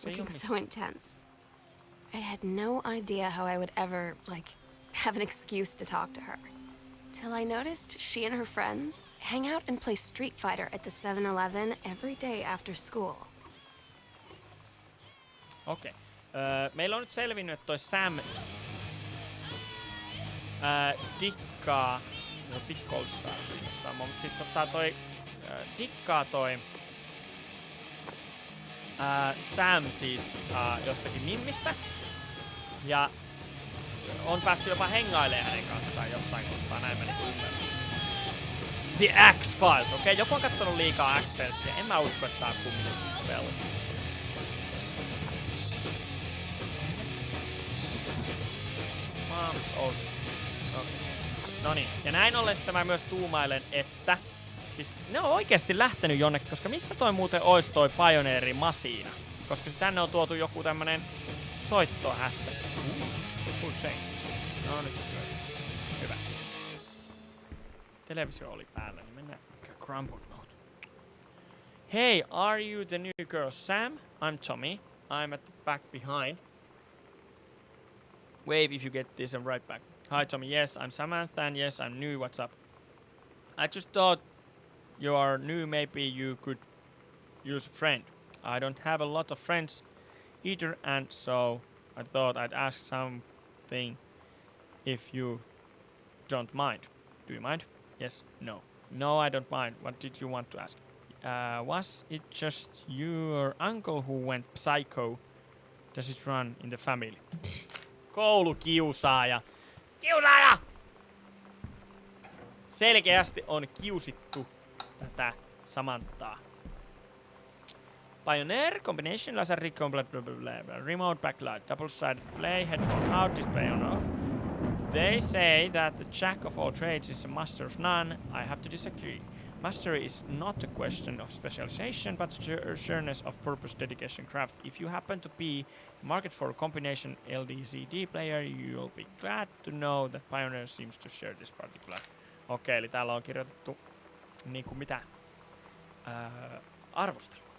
Looking so intense. I had no idea how I would ever, like, have an excuse to talk to her. Till I noticed she and her friends hang out and play Street Fighter at the 7-Eleven every day after school. Okei. Meillä on nyt selvinnyt, että toi Sam dikkaa... No, Big Gold Star kiinnostaa mua, mutta siis dikkaa toi Sam siis jostakin mimmistä. Ja on päässyt jopa hengailemaan hänen kanssaan jossain kohtaa, näin mä niinku ymmärsin. The X-Files, okei, joku on kattonut liikaa X-Filesia, en mä usko, että tää on kumminkin peli. Mom's old. Okay. Noniin, ja näin ollen sitten mä myös tuumailen, että siis ne on oikeesti lähtenyt jonnekin, koska missä toi muuten ois toi Pioneerin Masiina? Koska tänne on tuotu joku tämmönen soittohässä. Good chain. No nyt se pyörii. Hyvä. Televisio oli päällä, niin mennään crumbled mode. Hey, are you the new girl Sam? I'm Tommy. I'm at the back behind. Wave if you get this and right back. Hi Tommy, yes, I'm Samantha and yes, I'm new, what's up? I just thought you are new, maybe you could use a friend. I don't have a lot of friends either, and so I thought I'd ask something if you don't mind. Do you mind? Yes, no. No, I don't mind. What did you want to ask? Was it just your uncle who went psycho? Does it run in the family? Koulukiusaaja. Kiusaaja! Selkeästi on kiusittu tätä Samanthaa. Pioneer, combination, laser recon, blah, blah, blah, blah, blah. Remote backlight, double-sided play, headphone out, display on off. They say that the jack of all trades is a master of none. I have to disagree. Mastery is not a question of specialization, but sureness of purpose, dedication, craft. If you happen to be market for a combination LDCD player, you'll be glad to know that Pioneer seems to share this particular. Okei, eli täällä on kirjoitettu niinku mitä arvostelua.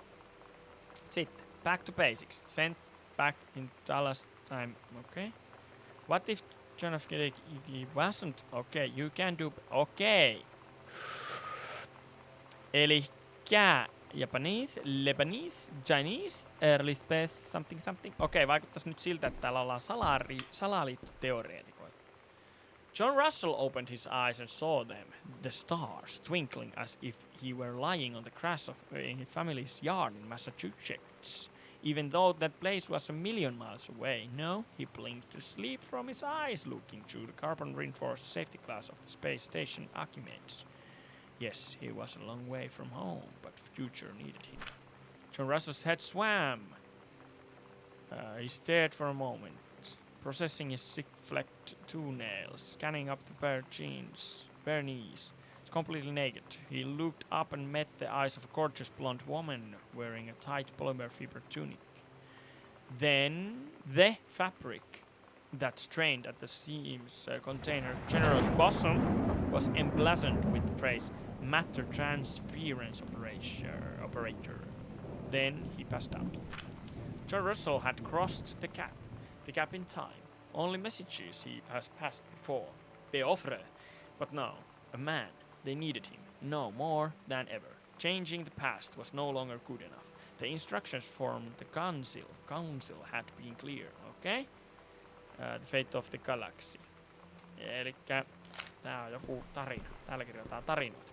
Sitten, back to basics. Sent back in Dallas time. Okay. What if John F. Kennedy wasn't? Okay, you can do... Okay. Elikkä Japanese, Lebanese, Chinese, early space, something. Okei, vaikuttaisi nyt siltä, että täällä ollaan salaliittoteoreetikoita. John Russell opened his eyes and saw them, the stars, twinkling as if he were lying on the grass in his family's yard in Massachusetts. Even though that place was a million miles away, no, he blinked to sleep from his eyes, looking through the carbon-reinforced safety glass of the space station Archimedes. Yes, he was a long way from home, but future needed him. John Russell's head swam. He stared for a moment, processing his sick-flecked toenails, scanning up the bare knees. It's completely naked. He looked up and met the eyes of a gorgeous blonde woman wearing a tight polymer fiber tunic. Then the fabric that strained at the seams contained her generous bosom was emblazoned with the phrase matter transference operator. Then he passed out. John Russell had crossed the gap in time. Only messages he has passed before. Beofre. But no, a man. They needed him. No more than ever. Changing the past was no longer good enough. The instructions from the council had been clear, okay? The fate of the galaxy. Elikkä tää on joku tarina. Täällä kirjoitetaan tarinoita.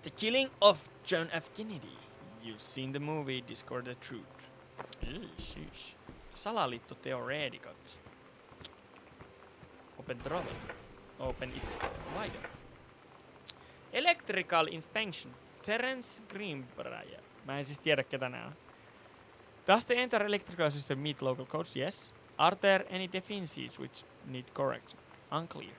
The killing of John F. Kennedy. You've seen the movie, discover the truth. Sheesh. Salaliittoteoreetikot. Open throttle. Open it wider. Electrical inspection. Terence Greenbrier. Mä en siis tiedä ketä nää on. Does the entire electrical system meet local codes? Yes. Are there any deficiencies which need correction? Unclear.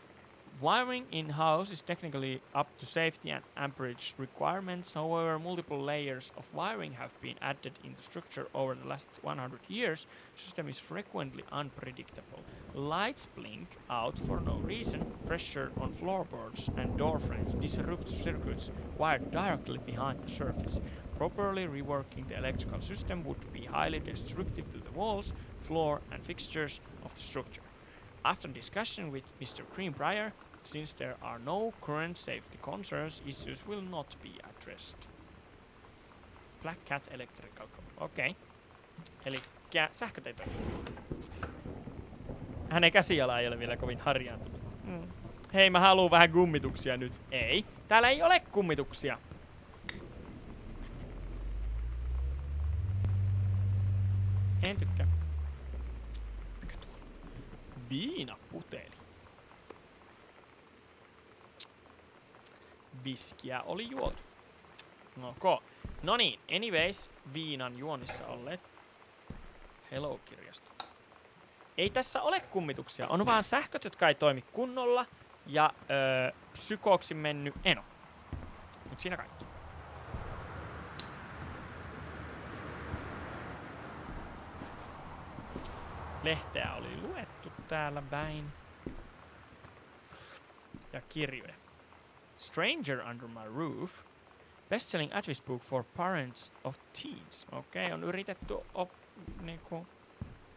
Wiring in-house is technically up to safety and amperage requirements. However, multiple layers of wiring have been added in the structure over the last 100 years. The system is frequently unpredictable. Lights blink out for no reason. Pressure on floorboards and door frames disrupts circuits wired directly behind the surface. Properly reworking the electrical system would be highly destructive to the walls, floor and fixtures of the structure. After discussion with Mr. Greenbrier, since there are no current safety concerns, issues will not be addressed. Black Cat Electrical Co. Okei. Elikkä sähköteitä. Hänen käsiala ei ole vielä kovin harjaantunut. Hei, mä haluun vähän kummituksia nyt. Ei, täällä ei ole kummituksia. En tykkää. Mikä tuolla? Viinaputeli. Viskiä oli juotu. No niin, anyways, viinan juonnissa olleet. Hello-kirjasto. Ei tässä ole kummituksia, on vaan sähköt, jotka ei toimi kunnolla ja psykooksi mennyt eno. Mut siinä kaikki. Lehteä oli luettu täällä päin. Ja kirjoja. Stranger Under My Roof. Best-selling advice book for parents of teens. Okei, on yritetty niinku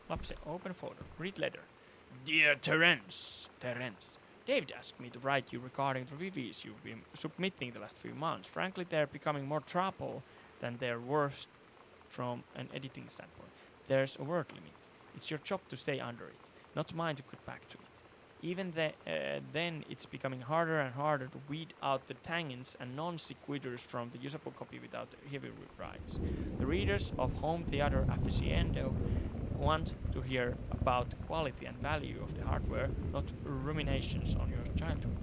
lapsen open photo. Read letter. Dear Terence. David asked me to write you regarding the reviews you've been submitting the last few months. Frankly, they're becoming more trouble than they're worth from an editing standpoint. There's a word limit. It's your job to stay under it, not mine to get back to it. Even then, it's becoming harder and harder to weed out the tangents and non-sequiturs from the usable copy without heavy rewrites. The readers of Home Theater Aficionado want to hear about the quality and value of the hardware, not ruminations on your childhood.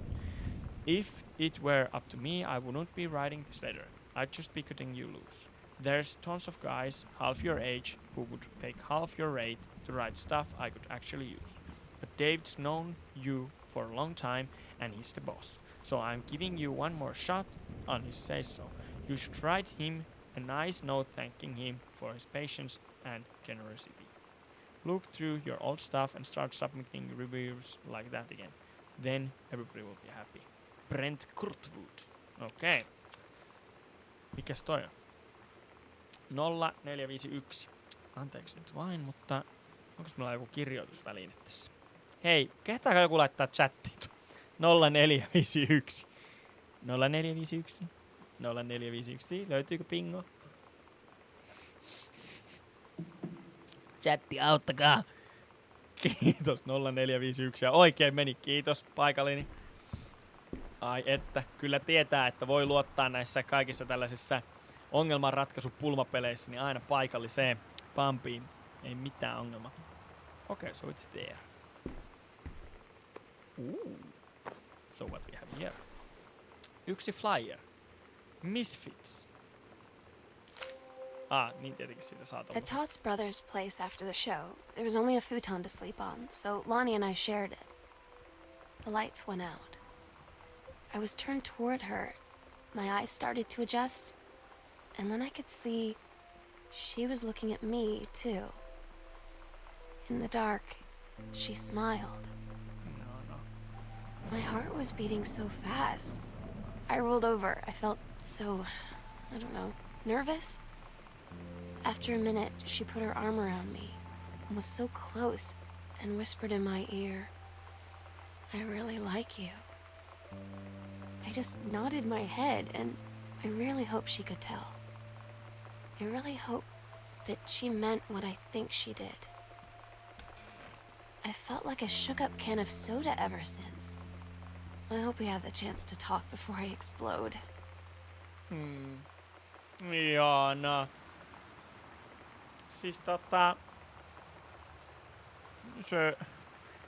If it were up to me, I wouldn't be writing this letter. I'd just be cutting you loose. There's tons of guys half your age who would take half your rate to write stuff I could actually use. But Dave's known you for a long time and he's the boss. So I'm giving you one more shot on his say-so. You should write him a nice note thanking him for his patience and generosity. Look through your old stuff and start submitting reviews like that again. Then everybody will be happy. Brent Kurtwood. Okei. Okay. Mikäs toi on? 0451. Anteeksi nyt vain, mutta onko mulla joku kirjoitusväline tässä? Hei, kehtaako joku laittaa chattiin? 0451. 0451. 0451. Löytyykö pingo? Chatti, auttakaa. Kiitos 0451. Ja oikein meni. Kiitos paikallini. Ai että, kyllä tietää, että voi luottaa näissä kaikissa tällaisissa ongelmanratkaisupulmapeleissä niin aina paikalliseen pampiin. Ei mitään ongelmaa. Okay, so it's there. So what we have here? Yksi flyer. Misfits. Niin tietenkin siitä saa At Todd's brother's place after the show, there was only a futon to sleep on, so Lonnie and I shared it. The lights went out. I was turned toward her. My eyes started to adjust, and then I could see she was looking at me, too. In the dark, she smiled. No. My heart was beating so fast. I rolled over. I felt so, I don't know, nervous. After a minute, she put her arm around me and was so close and whispered in my ear, "I really like you." I just nodded my head, and I really hope she could tell. I really hope that she meant what I think she did. I felt like a shook-up can of soda ever since. I hope we have the chance to talk before I explode. Ihana. Siis se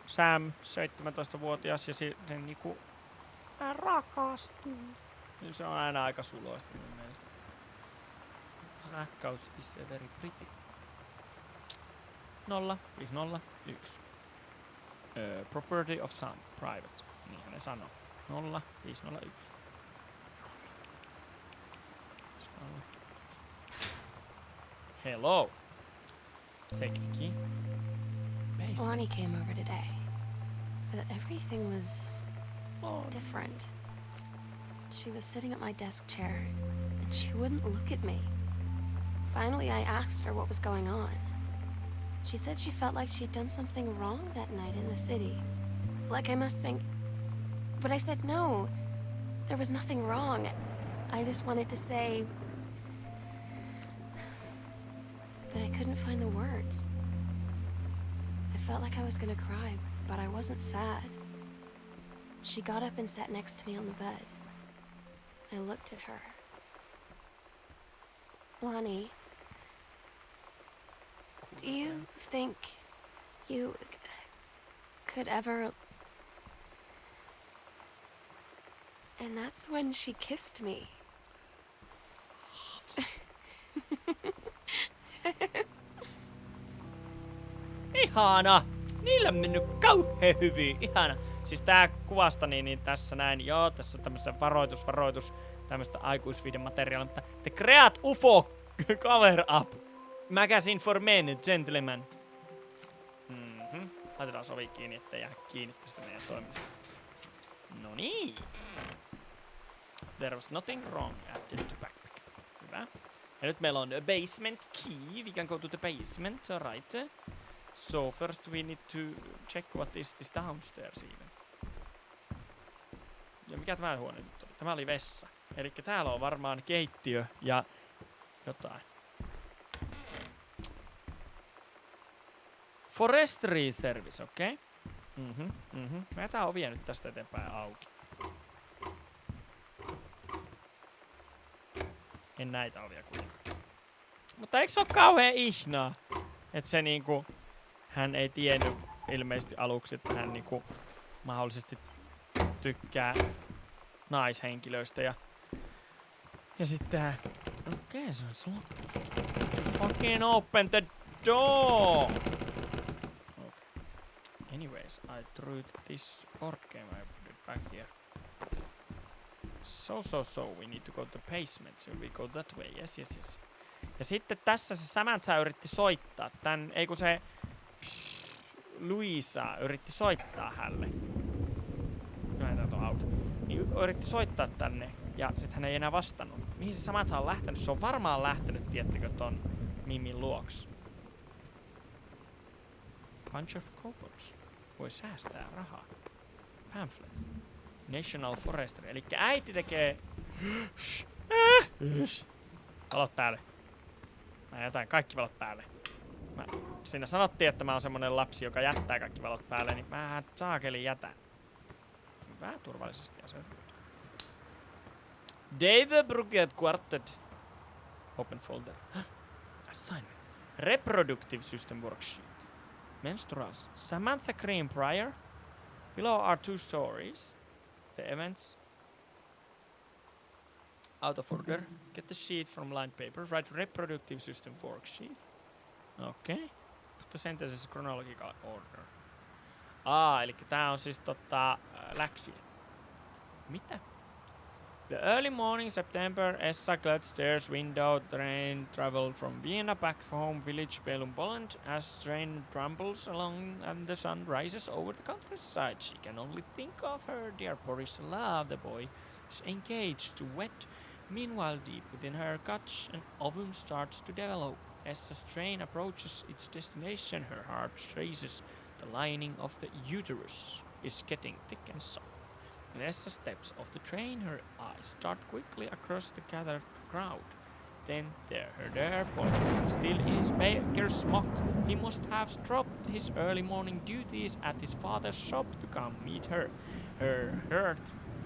Sam, 17-vuotias, ja se niinku rakastuu. Se on aina aika suloista mun mielestä. Rakkaus is very pretty. 0501. Property of Sam, private. Niinhän ne sanoo. 0501. Hello. Take the key. Basement. Lonnie came over today, but everything was different. She was sitting at my desk chair, and she wouldn't look at me. Finally, I asked her what was going on. She said she felt like she'd done something wrong that night in the city. Like I must think... But I said no. There was nothing wrong. I just wanted to say... But I couldn't find the words. I felt like I was gonna cry, but I wasn't sad. She got up and sat next to me on the bed. I looked at her. Lonnie, do you think you could ever... And that's when she kissed me. Ihana! Niillä on mennyt kauhean hyvin. Ihana. Siis tää kuvasta niin tässä näin. Joo, tässä tämmöstä varoitus. Tämmöstä aikuisviidemateriaalia. Mutta The Create UFO Cover Up. Magazine for Men, Gentlemen. Laitetaan ovi kiinni, ettei jää kiinni tästä meidän toimista. No niin. There was nothing wrong at the backpack. Hyvä. Ja nyt meillä on a basement key. We can go to the basement, right? So first we need to check what is this downstairs even. Ja mikä tämä huone nyt oli? Tämä oli vessa. Elikkä täällä on varmaan keittiö ja jotain. Forestry service, okei. Okay. Mä tää ovia nyt tästä eteenpäin auki. En näitä ovia kuitenkaan. Mutta eikö se oo kauhean ihnaa? Et se niinku... Hän ei tiennyt ilmeisesti aluksi, että hän niinku mahdollisesti tykkää naishenkilöistä ja sitten Okay, so it's locked. Fucking open the door! Okay. Anyways, I threw this board game, I put it back here. So, we need to go to the basement, so we go that way, yes. Ja sitten tässä se Samantha yritti soittaa tän, ei kun se Luisa yritti soittaa hälle. Näin on auki. Niin yritti soittaa tänne ja sit hän ei enää vastannut. Mihin se Samantha on lähtenyt? Se on varmaan lähtenyt, tiettekö, ton Mimin luoks. Bunch of coupons. Voi säästää rahaa. Pamphlet. National Forestry. Elikkä äiti tekee... Valot päälle. Mä jätän kaikki valot päälle. Siinä sanottiin, että mä oon semmonen lapsi, joka jättää kaikki valot päälle, niin mä saakeli jätän. Vähän turvallisesti asioita. Dave Bruget Quartet. Open folder. Assignment. Reproductive System Worksheet. Menstruals. Samantha Green Pryor. Below are 2 stories. The events. Out of order. Get the sheet from lined paper. Write reproductive system worksheet. Okay. Put the sentences in chronological order. Eli tää on siis läksyjä. Mitä? The early morning September, Essa glad stairs window train traveled from Vienna back home village Belum, Poland. As train trumbles along and the sun rises over the countryside, she can only think of her dear Boris love. The boy is engaged to wed. Meanwhile, deep within her guts, an ovum starts to develop. As train approaches its destination, her heart races. The lining of the uterus is getting thick and soft. As steps off the train, her eyes dart quickly across the gathered crowd. Then there, her dear Boris, still in his baker's smock. He must have dropped his early morning duties at his father's shop to come meet her. Her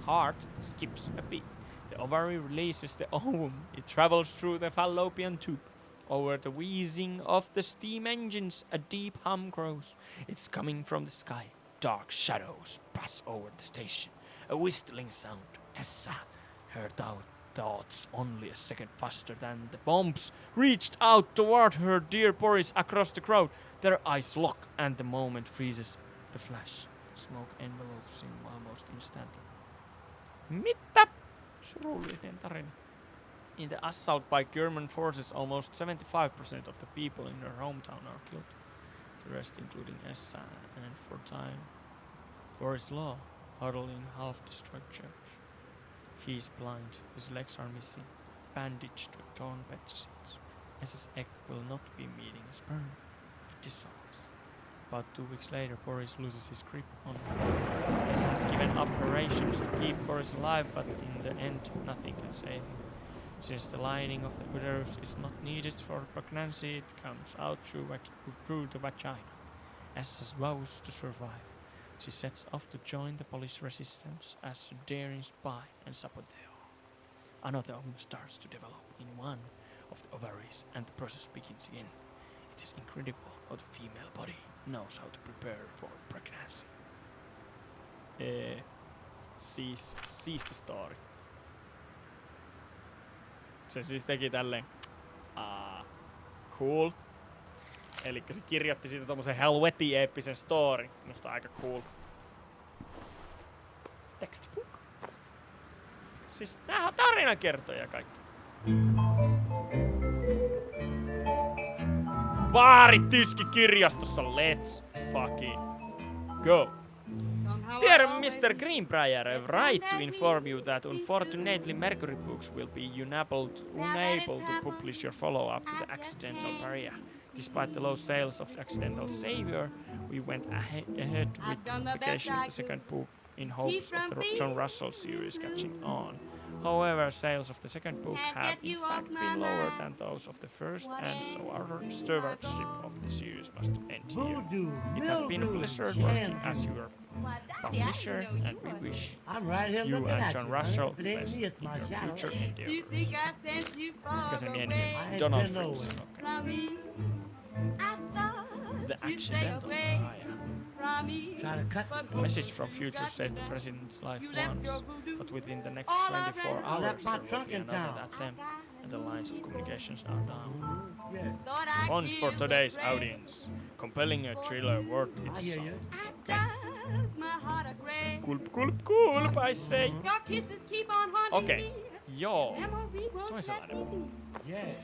heart skips a beat. The ovary releases the ovum. It travels through the fallopian tube. Over the wheezing of the steam engines, a deep hum grows. It's coming from the sky. Dark shadows pass over the station. A whistling sound. Essa, her thoughts only a second faster than the bombs, reached out toward her dear Boris across the crowd. Their eyes lock and the moment freezes. The flash. Smoke envelopes him almost instantly. Mitä? Surullinen tarina. In the assault by German forces, almost 75% of the people in her hometown are killed. The rest, including Essa and for a time, Boris Law, huddled in half-destroyed church. He is blind, his legs are missing, bandaged with torn bed sheets. Essa's egg will not be meeting a sperm. It dissolves. About 2 weeks later, Boris loses his grip on her. Essa has given up her rations to keep Boris alive, but in the end, nothing can save him. Since the lining of the uterus is not needed for pregnancy, it comes out through the vagina. Essa vows to survive. She sets off to join the Polish resistance as a daring spy and saboteur. Another ovum starts to develop in one of the ovaries, and the process begins again. It is incredible how the female body knows how to prepare for pregnancy. Siisti story. Se siis teki tälleen. Cool. Elikkä se kirjoitti siitä tommosen helvetin eeppisen story. Musta aika cool. Textbook. Siis nää on tarinankertoja kaikki. Baaritiski kirjastossa. Let's fucking go. Dear Mr. Greenbrier, I write to inform you that unfortunately Mercury Books will be unable to publish your follow-up to the Accidental Barrier. Despite the low sales of the Accidental Savior, we went ahead with the publication of the second book in hopes of the John Russell series catching on. However, sales of the second book have in fact been lower than those of the first, and so our stewardship of the series must end here. It has been a pleasure working as your publisher, and we wish you and John Russell the best in your future endeavors. Mikä se nimi? Donald Fritz. Okay. The Accidental Barrier. A message from future saved the president's life once, but within the next 24 hours there will be another attempt, The lines of communications are down. Font for today's audience. Compelling a thriller worth its salt. Kulp, I say. Okei. Joo. Toisenlainen.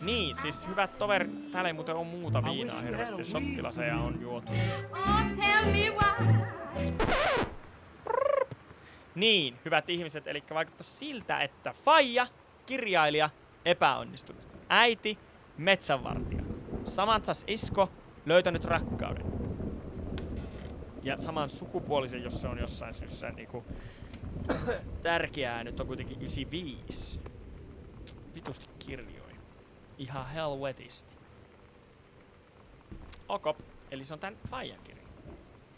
Niin, siis hyvät toverit, täällä ei muuten oo muuta viinaa hirveästi. Shottilaseja on juotu. Niin, hyvät ihmiset, eli vaikuttaa siltä, että faija, kirjailija, epäonnistunut. Äiti, metsänvartija. Samantas isko, löytänyt rakkauden. Ja saman sukupuolisen, jos se on jossain syyssä niinku tärkeää, nyt on kuitenkin 95. Vitusti kirjoja. Ihan helvetisti. Ok, eli se on tän faijan kirja.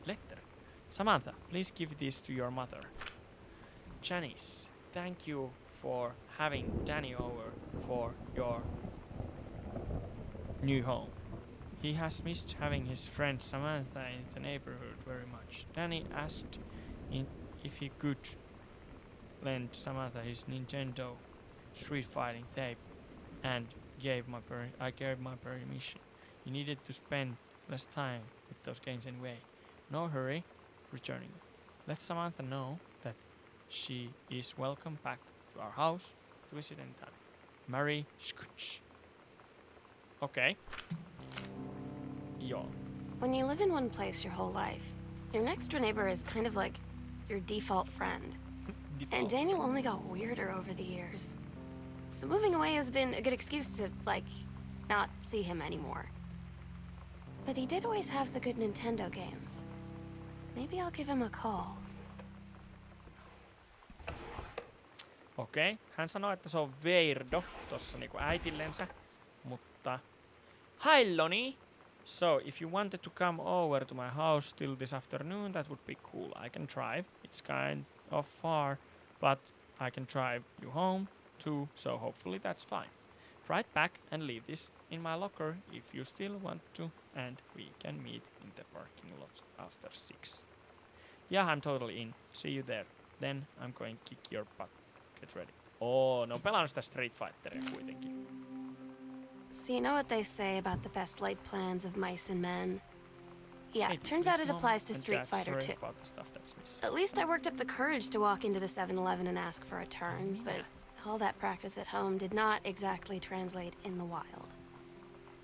Letter. Samantha, please give this to your mother. Janice, thank you for having Danny over for your new home. He has missed having his friend Samantha in the neighborhood very much. Danny asked if he could lend Samantha his Nintendo Street Fighting tape and I gave my permission. He needed to spend less time with those games anyway. No hurry returning it. Let Samantha know that she is welcome back to our house to visit anytime. Mary Scooch. Okay. Joo. When you live in one place your whole life, your next door neighbor is kind of like your default friend. And Daniel only got weirder over the years. So moving away has been a good excuse to, like, not see him anymore. But he did always have the good Nintendo games. Maybe I'll give him a call. Okei. Hän sanoi, että se on weirdo tossa niinku äitillensä, mutta... Hi Lonnie! So, if you wanted to come over to my house still this afternoon, that would be cool. I can drive. It's kind of far, but I can drive you home too, so hopefully that's fine. Right back and leave this in my locker if you still want to, and we can meet in the parking lot after 6. Yeah, I'm totally in. See you there. Then I'm going to kick your butt. Get ready. Oh, no pelannut sitä Street Fighteria kuitenkin. So you know what they say about the best laid plans of mice and men? Yeah, Hey, turns please, out it Mom applies to and Street Dad, Fighter sorry too. about the stuff that's missing. At least I worked up the courage to walk into the 7-Eleven and ask for a turn, but all that practice at home did not exactly translate in the wild.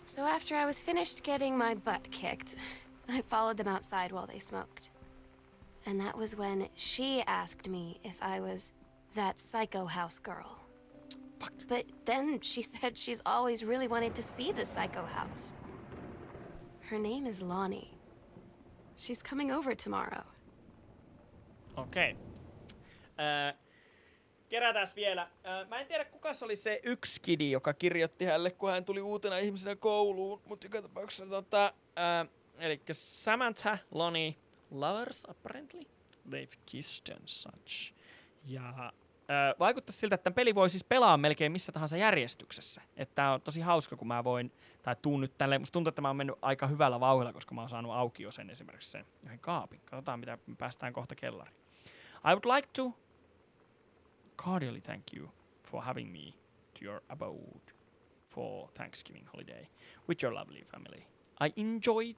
So after I was finished getting my butt kicked, I followed them outside while they smoked. And that was when she asked me if I was that psycho house girl. Fuck. But then she said she's always really wanted to see the psycho house. Her name is Lonnie. She's coming over tomorrow. Okei. Kerätäs vielä. Mä en tiedä kuka se oli se yksi kidi, joka kirjoitti hänelle, kun hän tuli uutena ihmisenä kouluun. Mutta joka tapauksessa elikkä Samantha, Lonnie, lovers apparently. They've kissed and such. Ja vaikuttaa siltä, että tämän peli voi siis pelaa melkein missä tahansa järjestyksessä. Että tää on tosi hauska, kun mä voin, tai tuun nyt tälleen. Musta tuntuu, että mä oon mennyt aika hyvällä vauhdilla, koska mä oon saanut auki jo sen esimerkiksi sen yhden kaapin. Katsotaan, mitä me päästään kohta kellariin. I would like to cordially thank you for having me to your abode for Thanksgiving holiday with your lovely family. I enjoyed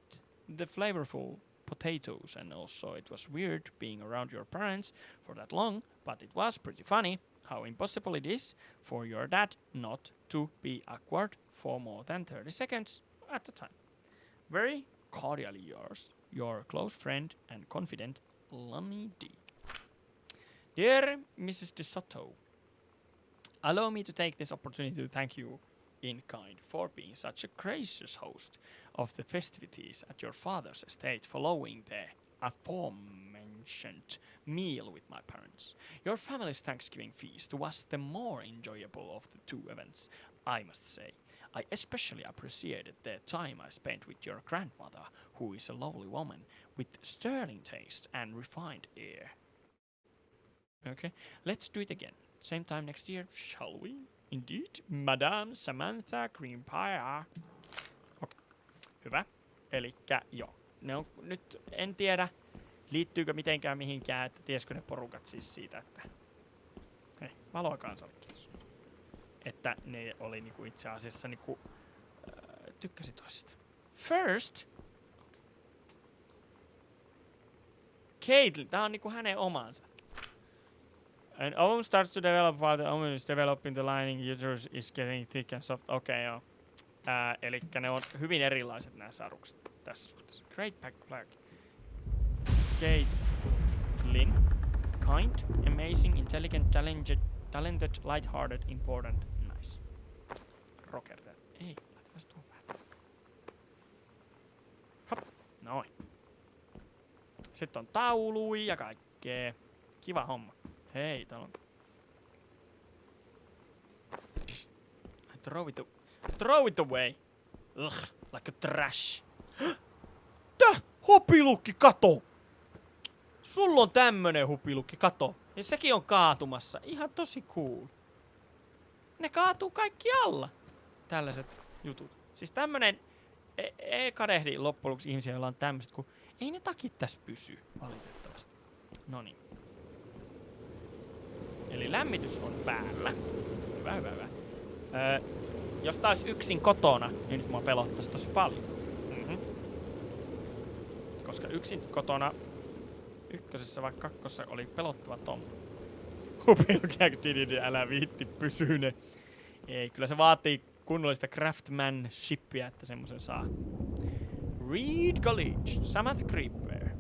the flavorful potatoes, and also it was weird being around your parents for that long, but it was pretty funny how impossible it is for your dad not to be awkward for more than 30 seconds at a time. Very cordially yours, your close friend and confident, Lonnie D. Dear Mrs. De Soto, allow me to take this opportunity to thank you in kind for being such a gracious host of the festivities at your father's estate following the aforementioned meal with my parents. Your family's Thanksgiving feast was the more enjoyable of the two events, I must say. I especially appreciated the time I spent with your grandmother, who is a lovely woman with sterling taste and refined air. Okay, let's do it again. Same time next year, shall we? Indeed, Madame Samantha Green Pie. Okay. Hyvä. Elikkä joo. Ne on nyt, en tiedä, liittyykö mitenkään mihinkään, että tiesikö ne porukat siis siitä, että... Hei, valoa kansalle, kiitos. että ne oli niinku itse asiassa niinku, tykkäsi toisesta. First, Caitlin, tää on niinku hänen omansa. An ovum starts to develop while the ovum is developing, the lining uterus is getting thick and soft. Okei, joo. Elikkä ne on hyvin erilaiset nämä sarukset tässä suhteessa. Great black. Caitlin. Kind, amazing, intelligent, talented, light-hearted, important, nice. Rocker that. Ei, laitetaan tuon päälle. Hop, noin. Sitten on taului ja kaikkea. Kiva homma. Hei, täällä on... Throw it away. Ugh, like a trash. Täh! Hupilukki, kato! Sulla on tämmönen hupilukki, kato. Ja sekin on kaatumassa. Ihan tosi cool. Ne kaatuu kaikki alla. Tällaiset jutut. Siis tämmönen... Ei kadehdi loppujen lopuksi ihmisiä, joilla on tämmöset, kun ei ne takit tässä pysy, valitettavasti. Noniin. Eli lämmitys on päällä. Hyvä. Jos tää olisi yksin kotona, niin nyt mua pelottaisi tosi paljon. Koska yksin kotona ykkösessä vai kakkossa oli pelottava tommo. Hupilukki, älä viitti pysyne. Ei, kyllä se vaatii kunnollista craftsmanshipia, että semmosen saa. Reed College, Samantha Creepware.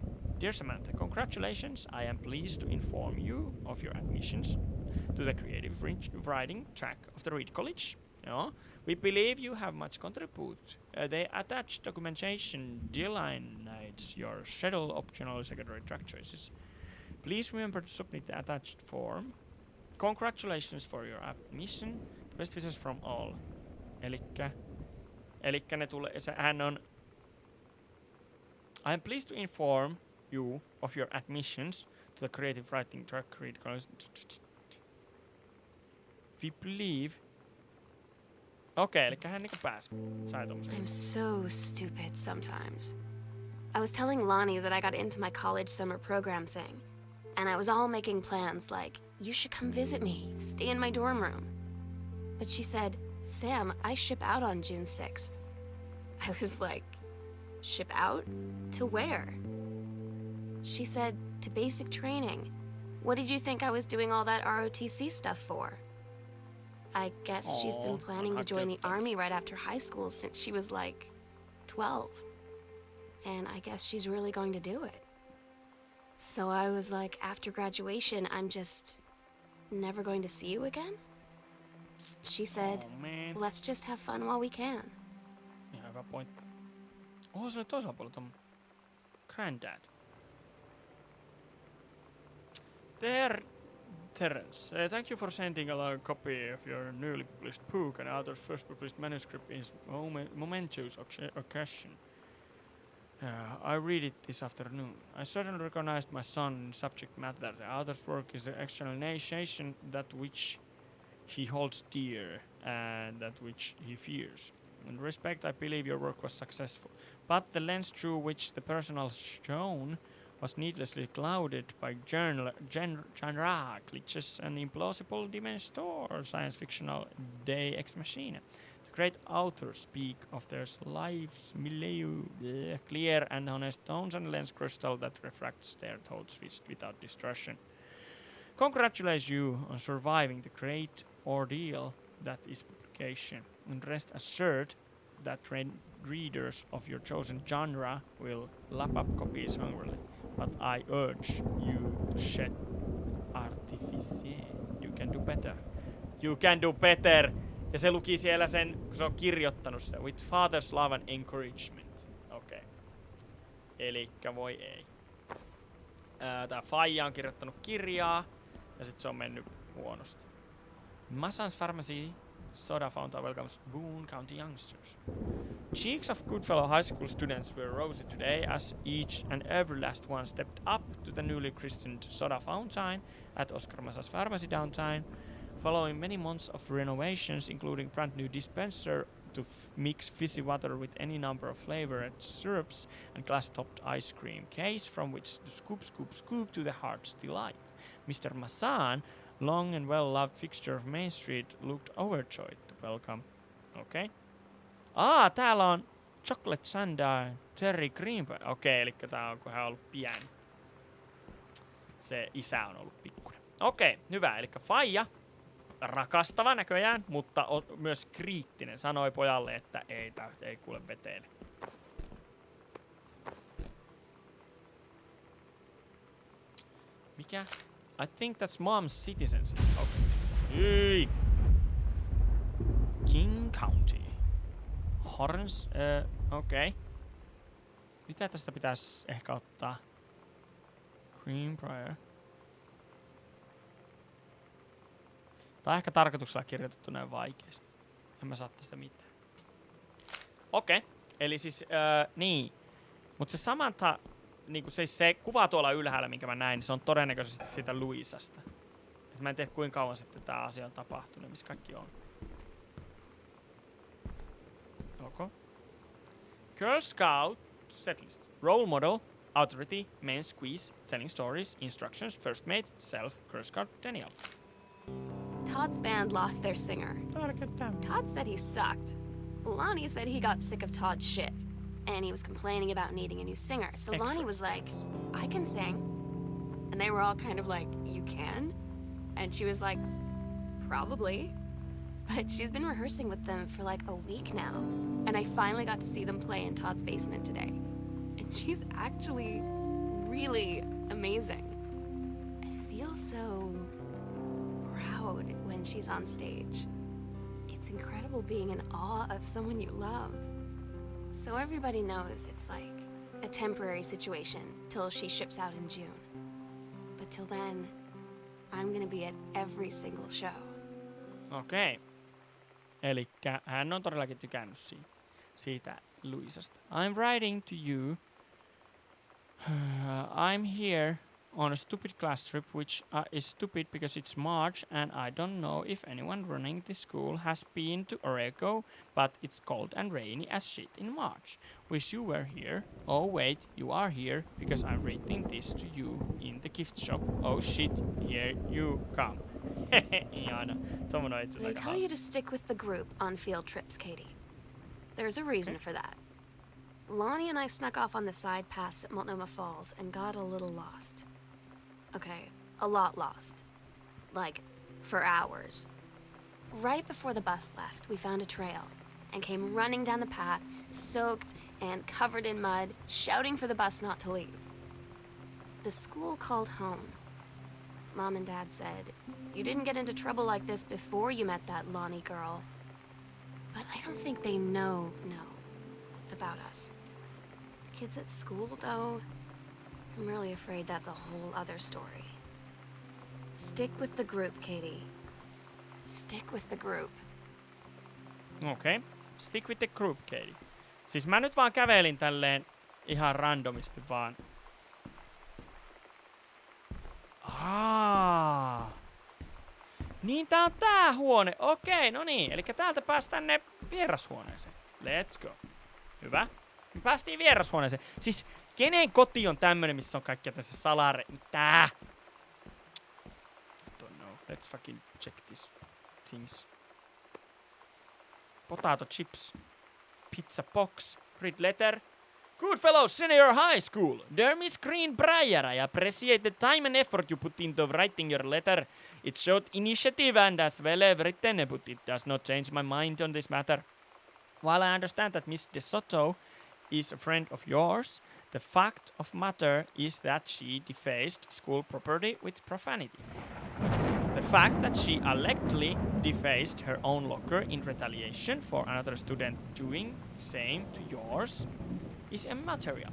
Dear Samantha, congratulations. I am pleased to inform you of your admissions to the creative writing track of the Reed College. We believe you have much contribute. The attached documentation delineates your schedule optional secondary track choices. Please remember to submit the attached form. Congratulations for your admission. The best wishes from all. Elikkä ne tulee, hän on... I am pleased to inform you of your admissions to the creative writing track Reed College. We believe... Okei, elikkä hän niinku pääsi. Sai tommosen. I'm so stupid sometimes. I was telling Lonnie that I got into my college summer program thing. And I was all making plans like, you should come visit me, stay in my dorm room. But she said, Sam, I ship out on June 6th. I was like, ship out? To where? She said, to basic training. What did you think I was doing all that ROTC stuff for? I guess she's been planning to join the army right after high school since she was like 12. And I guess she's really going to do it. So I was like, after graduation, I'm just never going to see you again? She said, let's just have fun while we can. Ihan hyvä pointti. Oho, se oli toisella puolella ton granddad. Terence, thank you for sending a copy of your newly published book and author's first published manuscript in momentous occasion. I read it this afternoon. I certainly recognized my son in subject matter. The author's work is the externalization that which he holds dear and that which he fears. In respect, I believe your work was successful, but the lens through which the personal shown was needlessly clouded by genre glitches and implausible dimensions or science fictional Deus Ex Machina. The great authors speak of their lives milieu, clear and honest tones and lens crystal that refracts their thoughts without distortion. Congratulate you on surviving the great ordeal that is publication, and rest assured that readers of your chosen genre will lap up copies hungrily. But I urge you to shed artifice. You can do better. You can do better! Ja se luki siellä sen, kun se on kirjoittanut sitä. With father's love and encouragement. Okei. Elikkä voi ei. Tää faija on kirjoittanut kirjaa. Ja sit se on mennyt huonosti. Massan's Pharmacy Soda Fountain welcomes Boone County youngsters. Cheeks of Goodfellow High School students were rosy today as each and every last one stepped up to the newly christened Soda Fountain at Oscar Massa's Pharmacy downtown. Following many months of renovations, including brand new dispenser to mix fizzy water with any number of flavored syrups and glass-topped ice cream case from which to scoop to the heart's delight. Mr. Massan long and well-loved fixture of Main Street, looked overjoyed to welcome. Okei. Täällä on chocolate sundae, cherry cream pie. Okei, eli tää on, kun hän on ollut pieni. Se isä on ollut pikkuinen. Okei, hyvä. Eli faija, rakastava näköjään, mutta on myös kriittinen. Sanoi pojalle, että ei kuule veteile. Mikä? I think that's mom's citizenship. Okay. Ei. King County. Horns, okei. Okay. Mitä tästä pitäisi ehkä ottaa? Green Briar. Tää on ehkä tarkoituksella kirjoitettu näin vaikeasti. En mä saa tästä mitään. Okei. Okay. Eli siis, niin. Mut se Samantha, niinku se kuva tuolla ylhäällä, minkä mä näin, niin se on todennäköisesti siitä Luisasta. Et mä en tiedä kuinka kauan sitten tää asia on tapahtunut, missä kaikki on. Okay. Girl Scout setlist. Role model, authority, main squeeze, telling stories, instructions, first mate, self, Girl Scout, Daniel. Todd's band lost their singer. Todd said he sucked. Lonnie said he got sick of Todd's shit, and he was complaining about needing a new singer. So Lonnie was like, I can sing. And they were all kind of like, you can? And she was like, probably. But she's been rehearsing with them for like a week now. And I finally got to see them play in Todd's basement today. And she's actually really amazing. I feel so proud when she's on stage. It's incredible being in awe of someone you love. So everybody knows it's like a temporary situation till she ships out in June. But till then, I'm gonna be at every single show. Okei. Elikkä hän on todellakin tykännyt siitä Luisasta. I'm writing to you. I'm here on a stupid class trip, which is stupid because it's March and I don't know if anyone running the school has been to Oregon, but it's cold and rainy as shit in March. Wish you were here. Oh wait, you are here because I'm writing this to you in the gift shop. Oh shit, here you come. Ihana. Tommonen on itse They asiassa tell aika you to stick with the group on field trips, Katie. There's a reason for that. Lonnie and I snuck off on the side paths at Multnomah Falls and got a little lost. Okay, a lot lost. Like, for hours. Right before the bus left, we found a trail and came running down the path, soaked and covered in mud, shouting for the bus not to leave. The school called home. Mom and Dad said, you didn't get into trouble like this before you met that Lonnie girl. But I don't think they know about us. The kids at school, though, I'm really afraid that's a whole other story. Stick with the group, Katie. Stick with the group. Okei. Stick with the group, Katie. Siis mä nyt vaan kävelin tälleen ihan randomisti vaan. Niin tää on tää huone. Okei, no niin. Elikkä täältä päästään ne vierashuoneeseen. Let's go. Hyvä. Me päästiin vierashuoneeseen. Siis kenen koti on tämmönen, missä on kaikkia tässä salare... Mitä? I don't know. Let's fucking check this things. Potato chips. Pizza box. Read letter. Good fellow, senior high school. Dear Miss Greenbrier, I appreciate the time and effort you put into writing your letter. It showed initiative and as well written, but it does not change my mind on this matter. While I understand that Miss De Soto is a friend of yours, the fact of matter is that she defaced school property with profanity. The fact that she allegedly defaced her own locker in retaliation for another student doing the same to yours is immaterial.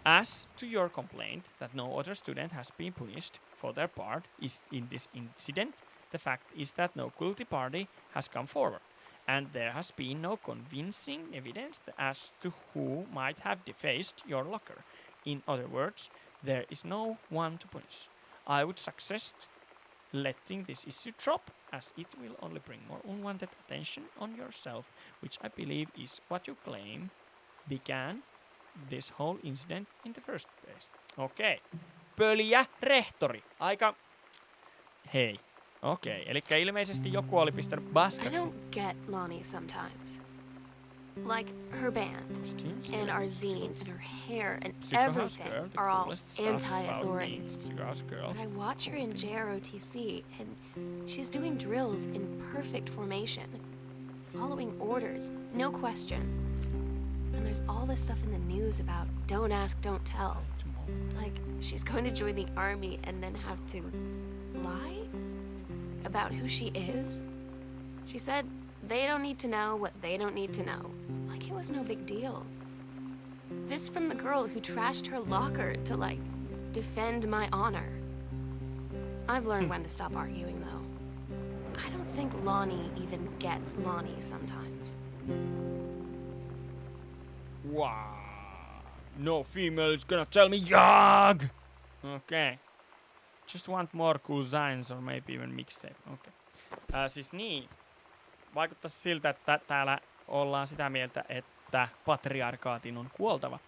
As to your complaint that no other student has been punished for their part in this incident, the fact is that no guilty party has come forward, and there has been no convincing evidence as to who might have defaced your locker. In other words, there is no one to punish. I would suggest letting this issue drop, as it will only bring more unwanted attention on yourself, which I believe is what you claim began this whole incident in the first place. Okei. Pöliä rehtori. Aika Hei. Okei, elikkä ilmeisesti joku oli pistänyt I paskaksi. don't get Lonnie sometimes. Like her band, and our zine, and her hair, and everything are all anti-authority. But I watch her in JROTC, and she's doing drills in perfect formation, following orders, no question. And there's all this stuff in the news about don't ask, don't tell. Like, she's going to join the army and then have to lie about who she is. She said they don't need to know what they don't need to know. Like it was no big deal. This from the girl who trashed her locker to, like, defend my honor. I've learned when to stop arguing, though. I don't think Lonnie even gets Lonnie sometimes. Wow. No female is gonna tell me YAG! Okay. Just want more cool signs or maybe even mixtape. Okay. Siis niin. Vaikuttaisi siltä, että täällä ollaan sitä mieltä, että patriarkaatin on kuoltava.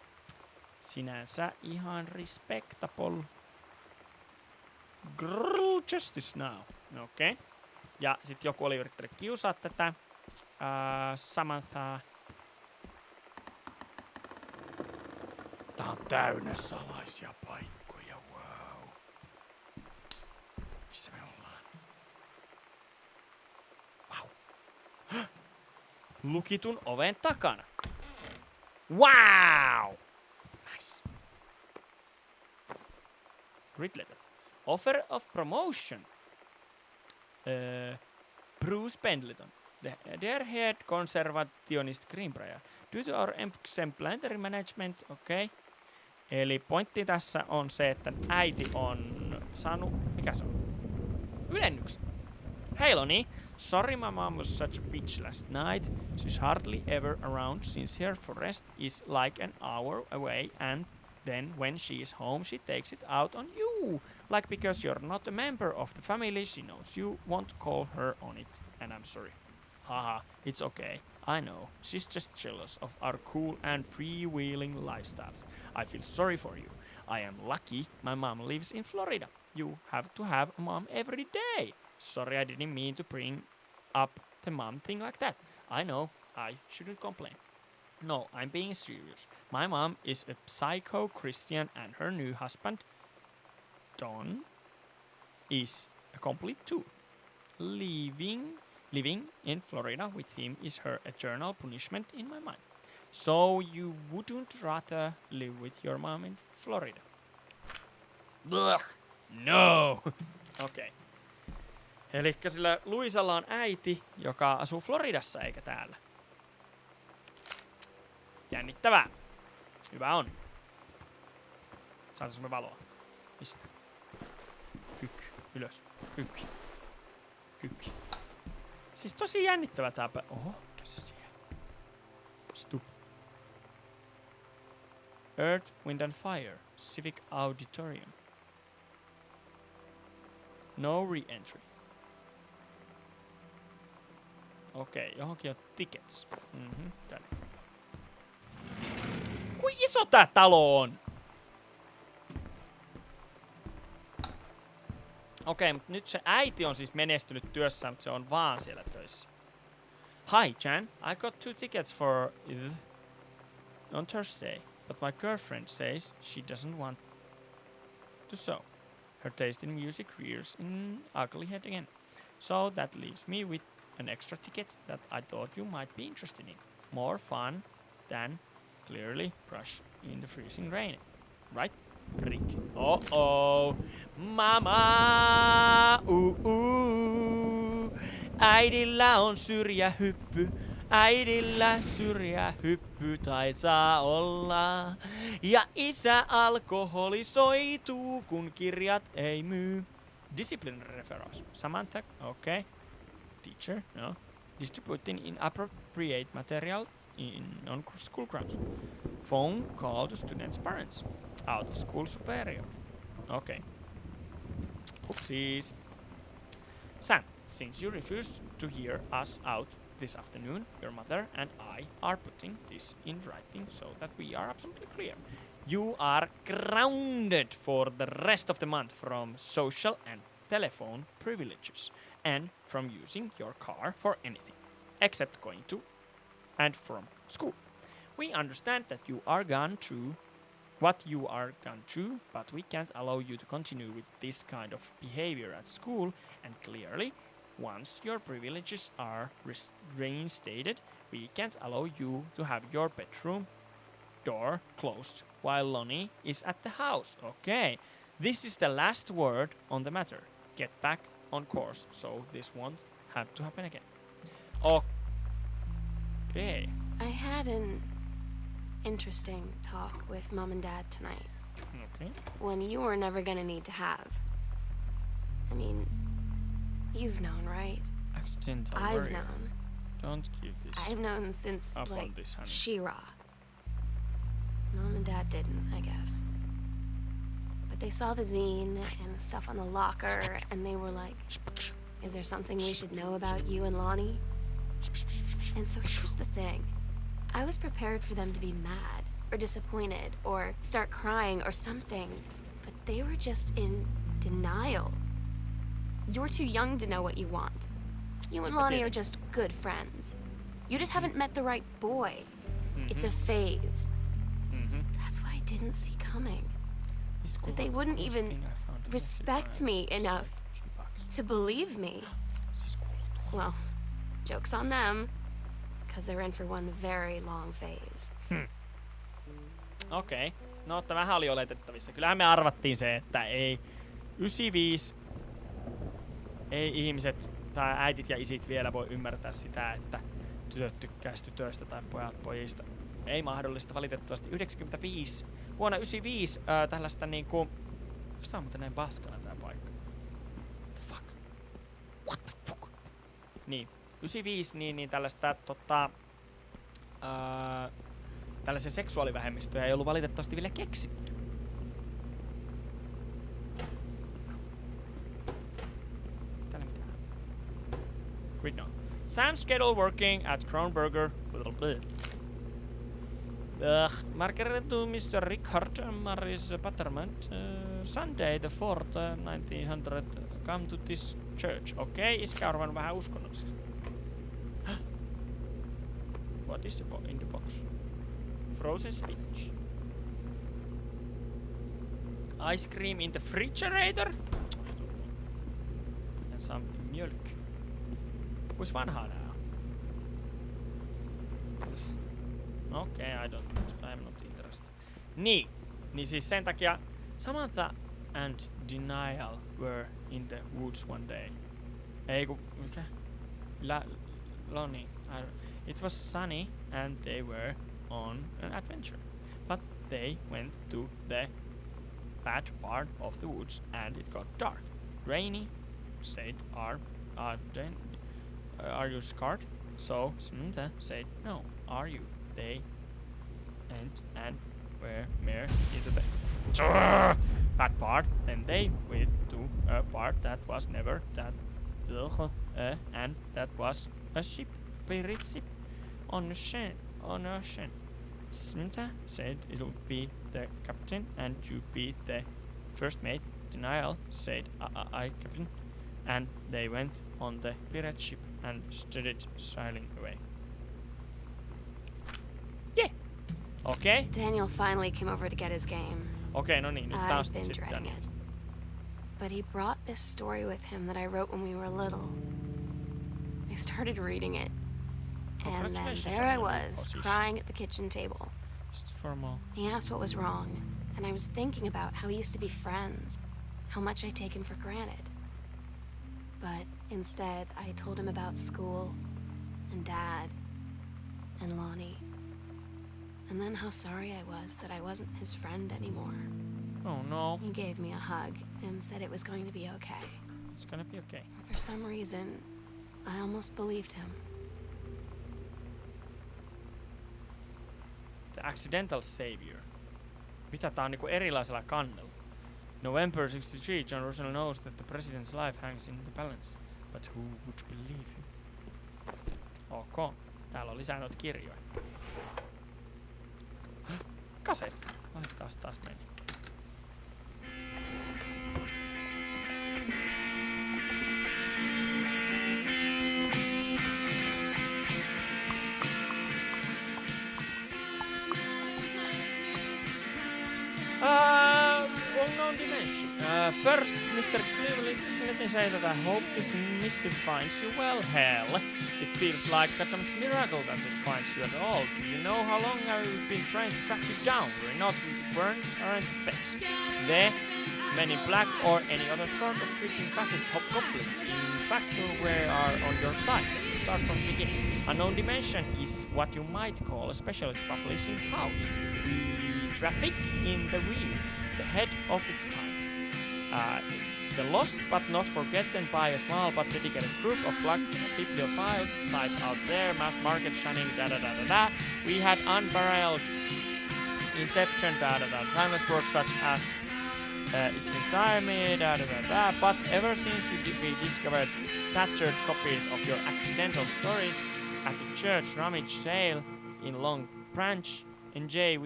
Sinänsä ihan respectable. Girl justice now. Okei. Okay. Ja sit joku oli yrittänyt kiusaa tätä Samanthaa. Tää on täynnä salaisia paikkoja, wow. Missä me ollaan? Wow. Lukitun oven takana. Wow! Nice. Read letter. Offer of promotion. Bruce Pendleton. Dear head conservationist Greenbrier. Due to our exemplary management, okay. Eli pointti tässä on se, että äiti on saanut, mikä se on? Ylennyksen. Hey Lonnie, sorry my mom was such a bitch last night. She's hardly ever around since her forest is like an hour away and then when she is home she takes it out on you. Like because you're not a member of the family she knows you won't call her on it. And I'm sorry. Haha, it's okay. I know. She's just jealous of our cool and freewheeling lifestyles. I feel sorry for you. I am lucky my mom lives in Florida. You have to have a mom every day. Sorry, I didn't mean to bring up the mom thing like that. I know. I shouldn't complain. No, I'm being serious. My mom is a psycho Christian and her new husband, Don, is a complete tool. Living in Florida with him is her eternal punishment in my mind. So you wouldn't rather live with your mom in Florida? Blech. No! Okei. Okay. Elikkä sillä Luisalla on äiti, joka asuu Floridassa eikä täällä. Jännittävää. Hyvä on. Saataisiin me valoa. Mistä? Kykky. Ylös. Kykki. Kykki. Siis tosi jännittävä tää Oho, mikä se siellä? Stup. Earth, Wind and Fire. Civic Auditorium. No re-entry. Okei, johonkin on tickets. Tänne. Kuin iso tää talo on? Okei, mutta nyt se äiti on siis menestynyt työssä, mutta se on vaan siellä töissä. Hi, Jan. I got 2 tickets for on Thursday, but my girlfriend says she doesn't want to so. Her taste in music rears in ugly head again. So that leaves me with an extra ticket that I thought you might be interested in. More fun than clearly brush in the freezing rain. Right? Rick. Oh. Mama. Äidillä on syrjähyppy. Äidillä syrjähyppy taitaa olla. Ja isä alkoholisoituu, kun kirjat ei myy. Disciplinary reference. Samantha, okay. Teacher, no. Distributing inappropriate material on school grounds. Phone call to students' parents. Out of school superior. Okay. Oopsies. Sam, since you refused to hear us out this afternoon, your mother and I are putting this in writing so that we are absolutely clear. You are grounded for the rest of the month from social and telephone privileges and from using your car for anything, except going to and from school. We understand that you are gone through what you are gone through, but we can't allow you to continue with this kind of behavior at school, and clearly, once your privileges are reinstated, we can't allow you to have your bedroom door closed while Lonnie is at the house. Okay, this is the last word on the matter. Get back on course, so this won't have to happen again. Okay. I had an interesting talk with Mom and Dad tonight. Okay. One you were never gonna need to have. I mean, you've known, right? Accidental I've warrior. known. Don't give this I've known since, up like, on this, honey. She-Ra. Mom and Dad didn't, I guess. But they saw the zine and the stuff on the locker, and they were like, is there something we should know about you and Lonnie? And so here's the thing. I was prepared for them to be mad, or disappointed, or start crying, or something. But they were just in denial. You're too young to know what you want. You and Lonnie are just good friends. You just haven't met the right boy. It's a phase. That's what I didn't see coming. That they wouldn't even respect me enough to believe me. Well, joke's on them, because they're in for one very long phase. Okei. No, tämähän oli oletettavissa. Kyllähän me arvattiin se, että ei 95 ei ihmiset tai äitit ja isit vielä voi ymmärtää sitä, että tytöt tykkäis tytöistä tai pojat pojista. Ei mahdollista valitettavasti. 95. Vuonna 95 tällaista niinku... Onks tää on muuten näin paskana tää paikka? What the fuck? What the fuck? Niin. 95 niin tällaista tällaisia seksuaalivähemmistöjä ei ollut valitettavasti vielä keksitty. Täällä mitään. Read no. Sam's schedule working at Kronberger. Margaret Mr. Richard Maris Pattermont. Sunday the 4th, 1900. Come to this church. Okei, iskä on ruvennut vähän uskonnolliseksi. What is in the box? Frozen spinach. Ice cream in the refrigerator. And some milk. Kuis vanhaa nää on? Okay, I'm not interested. Niin siis sen takia Samantha and Denial were in the woods one day. Ei ku, mikä? Lonnie. It was sunny and they were on an adventure. But they went to the bad part of the woods and it got dark. Rainy said, are you scared? So Samantha said, no, are you? They and were mere into the bad part. Then they went to a part that was never that and that was a ship, pirate ship on a ocean. Samantha said it'll be the captain and you be the first mate. Denial said I captain, and they went on the pirate ship and started sailing away. Yeah. Okay. Daniel finally came over to get his game. Okay, no niin, nyt taas I've been sitten dreading it. But he brought this story with him that I wrote when we were little. I started reading it. And then there I was, crying at the kitchen table. Just formal. He asked what was wrong, and I was thinking about how we used to be friends, how much I'd taken for granted. But instead, I told him about school, and Dad, and Lonnie. And then how sorry I was that I wasn't his friend anymore. Oh no. He gave me a hug and said it was going to be okay. It's gonna be okay. For some reason, I almost believed him. The Accidental Savior. Mitä tää on niinku erilaisella kannella? November 63, John Russell knows that the president's life hangs in the balance. But who would believe him? Ok. Täällä on lisää noita kirjoja. Kasetti. Laitetaan taas meni. unknown dimension. First, Mr. Cleveland, let me say that I hope this missive finds you well, hell. It feels like a miracle that it finds you at all. Do you know how long I've been trying to track you down? We're not burned around the fence. There, Men in Black or any other sort of creeping fascist hobgoblins. In fact, we are on your side. Let me start from the beginning. Unknown Dimension is what you might call a specialist publishing house. We traffic in the weird, the head of its time. The lost but not forgotten by a small but dedicated group of black bibliophiles type out there, mass market shunning, da-da-da-da-da. We had unparalleled inception, da-da-da, timeless works such as It's Inside Me, da-da-da-da. But ever since we discovered tattered copies of your accidental stories at the church rummage sale in Long Branch, NJ,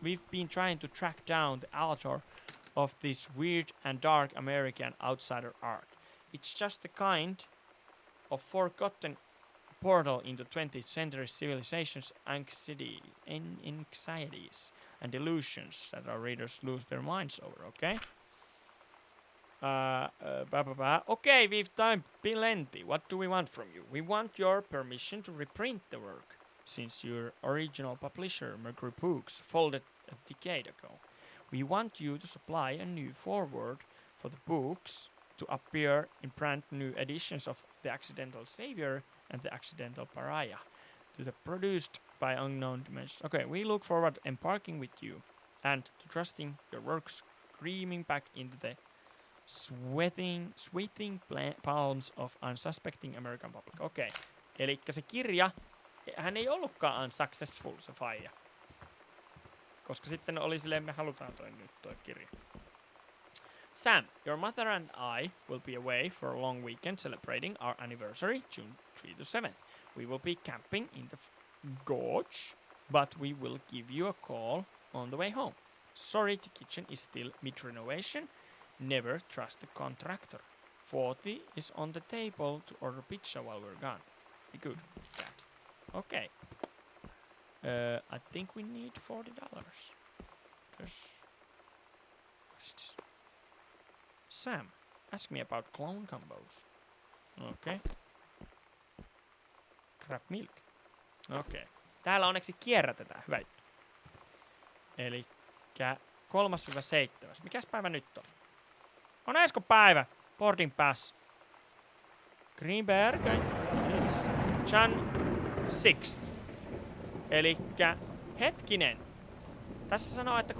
we've been trying to track down the author of this weird and dark American outsider art. It's just the kind of forgotten portal into 20th century civilization's anxieties and delusions that our readers lose their minds over, okay? Okay, we've done plenty. What do we want from you? We want your permission to reprint the work, since your original publisher, Mercury Books, folded a decade ago. We want you to supply a new foreword for the books to appear in brand new editions of The Accidental Savior and The Accidental Pariah, to the produced by Unknown Dimensions. Okay, we look forward to embarking with you and to trusting your work screaming back into the sweating palms of unsuspecting American public. Okei, elikkä se kirja, hän ei ollutkaan unsuccessful se faija. Koska sitten oli silleen, me halutaan toi kirja. Sam, your mother and I will be away for a long weekend celebrating our anniversary, June 3 to 7th. We will be camping in the gorge, but we will give you a call on the way home. Sorry, the kitchen is still mid-renovation. Never trust the contractor. 40 is on the table to order pizza while we're gone. Be good, Dad. Okay. I think we need $40. What is this? Sam, ask me about clone combos. Okay. Crab milk. Okay. Täällä onneksi kierrätetään. Hyvä juttu. Elikkä 3-7. Mikäs päivä nyt on? On Esko päivä. Boarding pass. Greenberg. Yes. Jan 6th. Elikkä hetkinen. Tässä sanoo, että 3-7,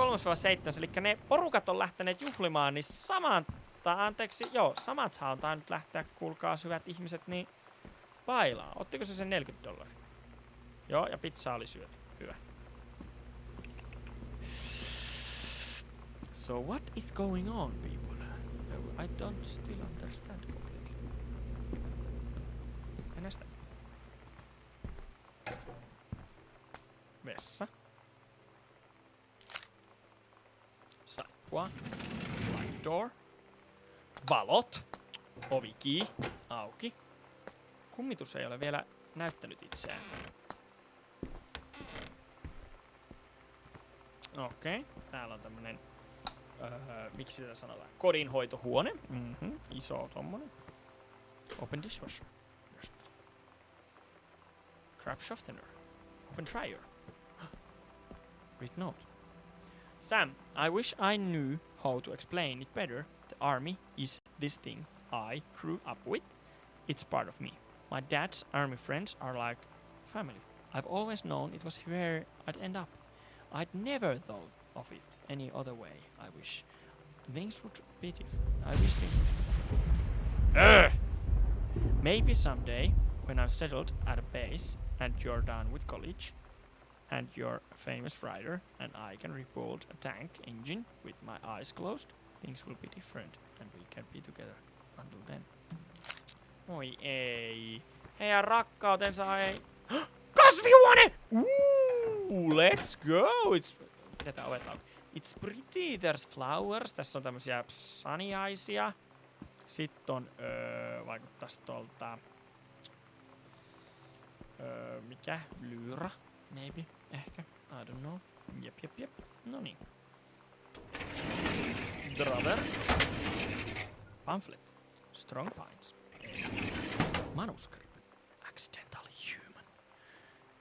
eli ne porukat on lähteneet juhlimaan, niin samathan on tainnut lähteä, kuulkaa hyvät ihmiset, niin bailaan. Ottiko se sen $40? Joo, ja pizza oli syöty. Hyvä. So what is going on, people? I don't still understand completely. Mennään sitä. Vessa. Saippua. Slide door. Valot. Ovi auki. Kummitus ei ole vielä näyttänyt itseään. Okei. Täällä on tämmönen miksi tätä sanotaan? Kodinhoitohuone. Iso tommonen. Open dishwasher. Crab softener. Open dryer. Read note. Sam, I wish I knew how to explain it better. The army is this thing I grew up with. It's part of me. My dad's army friends are like family. I've always known it was where I'd end up. I'd never thought of it any other way. I wish things would be different. Maybe someday, when I'm settled at a base and you're done with college, and you're a famous rider, and I can rebuild a tank engine with my eyes closed, things will be different, and we can be together until then. Oi ei. Heidän rakkautensa ei... Kasvihuone! Let's go! Pidetään ovet auki. It's pretty, there's flowers. Tässä on tämmösiä saniaisia. Sitten on, vaikuttais tolta... mikä? Lyra? Maybe? Ehkä? I don't know. Jep. Noniin. Brother. Pamphlet. Strong Pints. Manuscript. Accidental Human.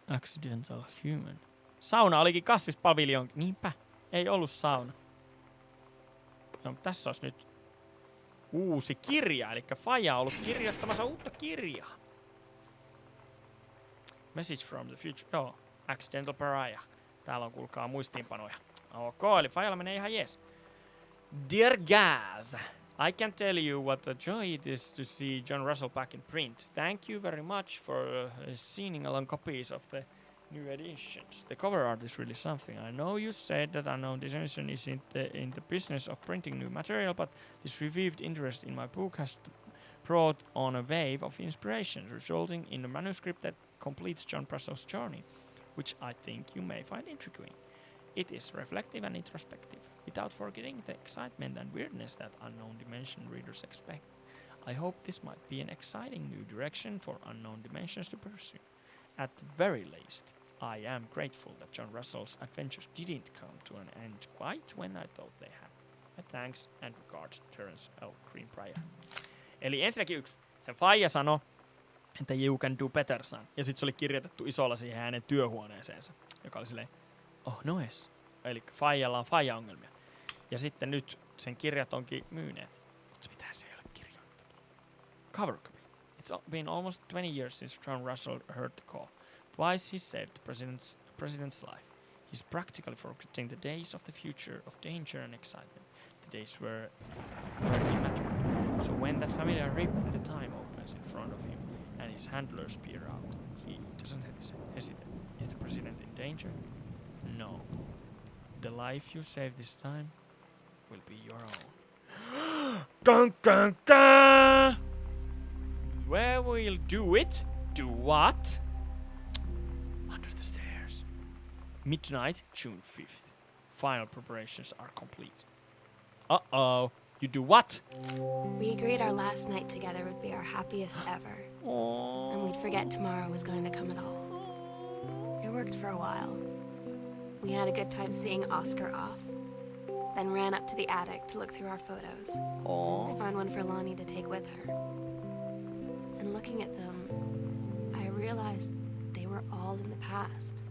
Accidental Human. Sauna olikin kasvispaviljon. Niinpä. Ei ollut sauna. No, tässä olisi nyt uusi kirja. Eli Faija on ollut kirjoittamassa uutta kirjaa. Message from the future. Joo. Accidental Pariah. Täällä on kuulkaa muistiinpanoja. Ok, eli Fajalla menee ihan jees. Dear Gaz, I can tell you what a joy it is to see John Russell back in print. Thank you very much for sending along copies of the new editions. The cover art is really something. I know you said that Unknown Dimension is in the business of printing new material, but this revived interest in my book has brought on a wave of inspiration, resulting in a manuscript that completes John Russell's journey, which I think you may find intriguing. It is reflective and introspective, without forgetting the excitement and weirdness that Unknown Dimension readers expect. I hope this might be an exciting new direction for Unknown Dimensions to pursue. At the very least, I am grateful that John Russell's adventures didn't come to an end quite when I thought they had. My thanks and regards, Terence L. Greenbrier. Eli ensinnäkin yksi. Se Faija sanoi, että you can do better, son. Ja sit se oli kirjoitettu isolla siihen hänen työhuoneeseensa, joka oli silleen, oh noes. Eli Faijalla on Faija-ongelmia. Ja sitten nyt sen kirjat onkin myyneet. Mutta mitä se ei ole kirjoittanut? Cover copy. It's been almost 20 years since John Russell heard the call. Twice he saved the president's life. He's practically forgetting the days of the future of danger and excitement. The days where he mattered. So when that familiar rip in the time opens in front of him and his handlers peer out, he doesn't hesitate. Is the president in danger? No. The life you save this time will be your own. Dun, dun, dun! Where will do it? Do what? Under the stairs. Midnight, June 5th. Final preparations are complete. Uh-oh. You do what? We agreed our last night together would be our happiest ever. Aww. And we'd forget tomorrow was going to come at all. It worked for a while. We had a good time seeing Oscar off. Then ran up to the attic to look through our photos. Aww. To find one for Lonnie to take with her. And looking at them, I realized they were all in the past.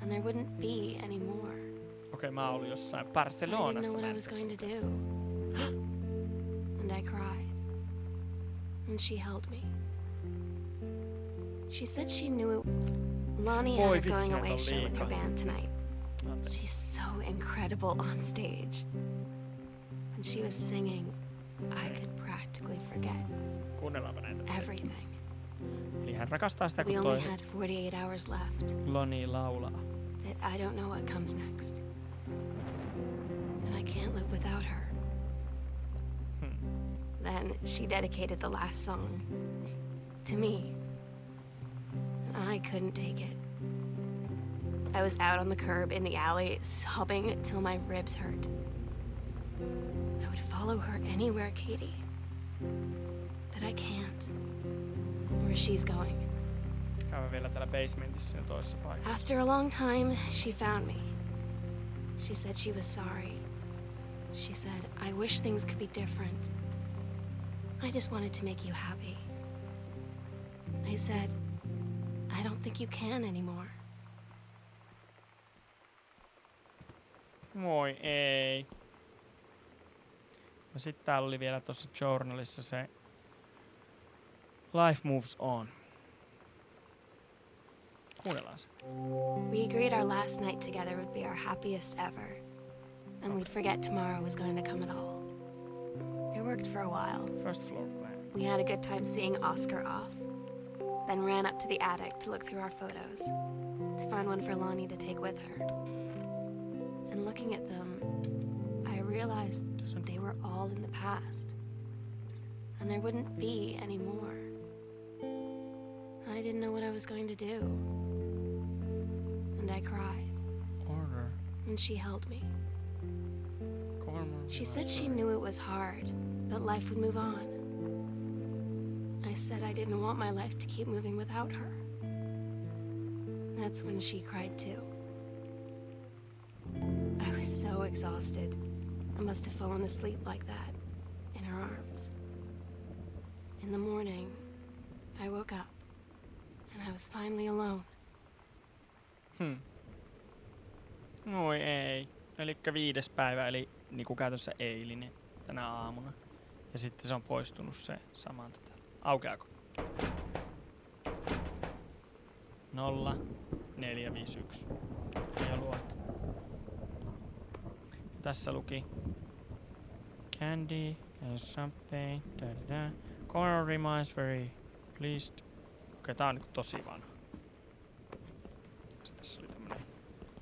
And there wouldn't be any more. Okei, mä olin jossain I didn't Barcelonassa. know what I was going to do. And I cried. And she held me. She said she knew it. Lonnie had a going away show with her band tonight. She's so incredible on stage. When she was singing, I could practically forget Kuunnellaanpa näitä. everything. Eli hän rakastaa sitä, We kun only toi had 48 hours left. Lonnie laulaa. That I don't know what comes next. That I can't live without her. Then she dedicated the last song to me. And I couldn't take it. I was out on the curb in the alley, sobbing till my ribs hurt. I would follow her anywhere, Katie. But I can't. Where she's going. Käydään vielä täällä basementissa siinä toisessa paikassa. After a long time, she found me. She said she was sorry. She said, I wish things could be different. I just wanted to make you happy. I said, I don't think you can anymore. Moi ei. Ja sit täällä oli vielä tossa journalissa se Life Moves On. Kuunnellaan se. We agreed our last night together would be our happiest ever. And we'd forget tomorrow was going to come at all. It worked for a while. First floor plan. We had a good time seeing Oscar off. Then ran up to the attic to look through our photos. To find one for Lonnie to take with her. And looking at them, I realized they were all in the past. And there wouldn't be any more. And I didn't know what I was going to do. And I cried. Order. And she held me. Kuulemma. She said she knew it was hard, but life would move on. I said I didn't want my life to keep moving without her. That's when she cried too. I was so exhausted. I must have fallen asleep like that, in her arms. In the morning, I woke up, and I was finally alone. Oi ei. Elikkä 5. päivä, eli niinku käytössä eilinen tänä aamuna. Ja sitten se on poistunut se samalta täältä. Aukeako? 0, 4, 5, 1. Ei ollut oikein. Tässä luki Candy and something. Connor reminds very pleased. Okei, tää on niinku tosi vanha. Sitten tässä oli tämmönen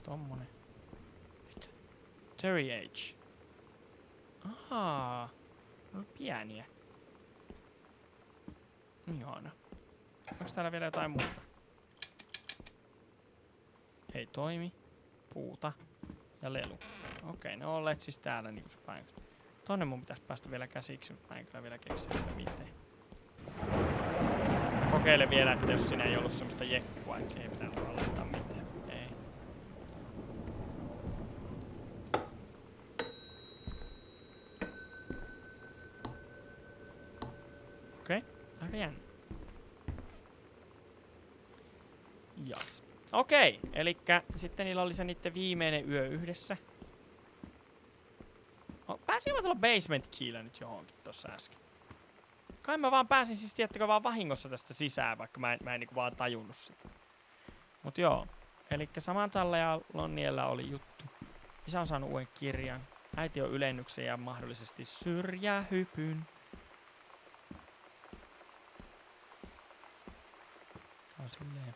tommonen. Terry Age. Ahaa. Ne on pieniä. Ihana. Onks täällä vielä jotain muuta? Ei toimi. Puuta. Ja lelu. Okei, ne on olleet siis täällä niinku se päivä. Tonne mun pitäis päästä vielä käsiksi, mutta mä en kyllä vielä keksi sitä miten. Kokeile vielä, että jos siinä ei ollut semmoista jekkua, että siihen ei pitänyt laittaa mitään. Ei. Okei, aika jännä. Jas. Okei, elikkä sitten niillä oli se niitten viimeinen yö yhdessä. Pääsin mä tuolla basement keyllä nyt johonkin tossa äsken. Kai mä vaan pääsin siis tiettäkö vaan vahingossa tästä sisään, vaikka mä en niinku vaan tajunnut sitä. Mut joo, elikkä Samanthalla ja Lonniella oli juttu. Isä on saanut uuden kirjan. Äiti on ylennyksen ja mahdollisesti syrjähypyn. Tää on silleen...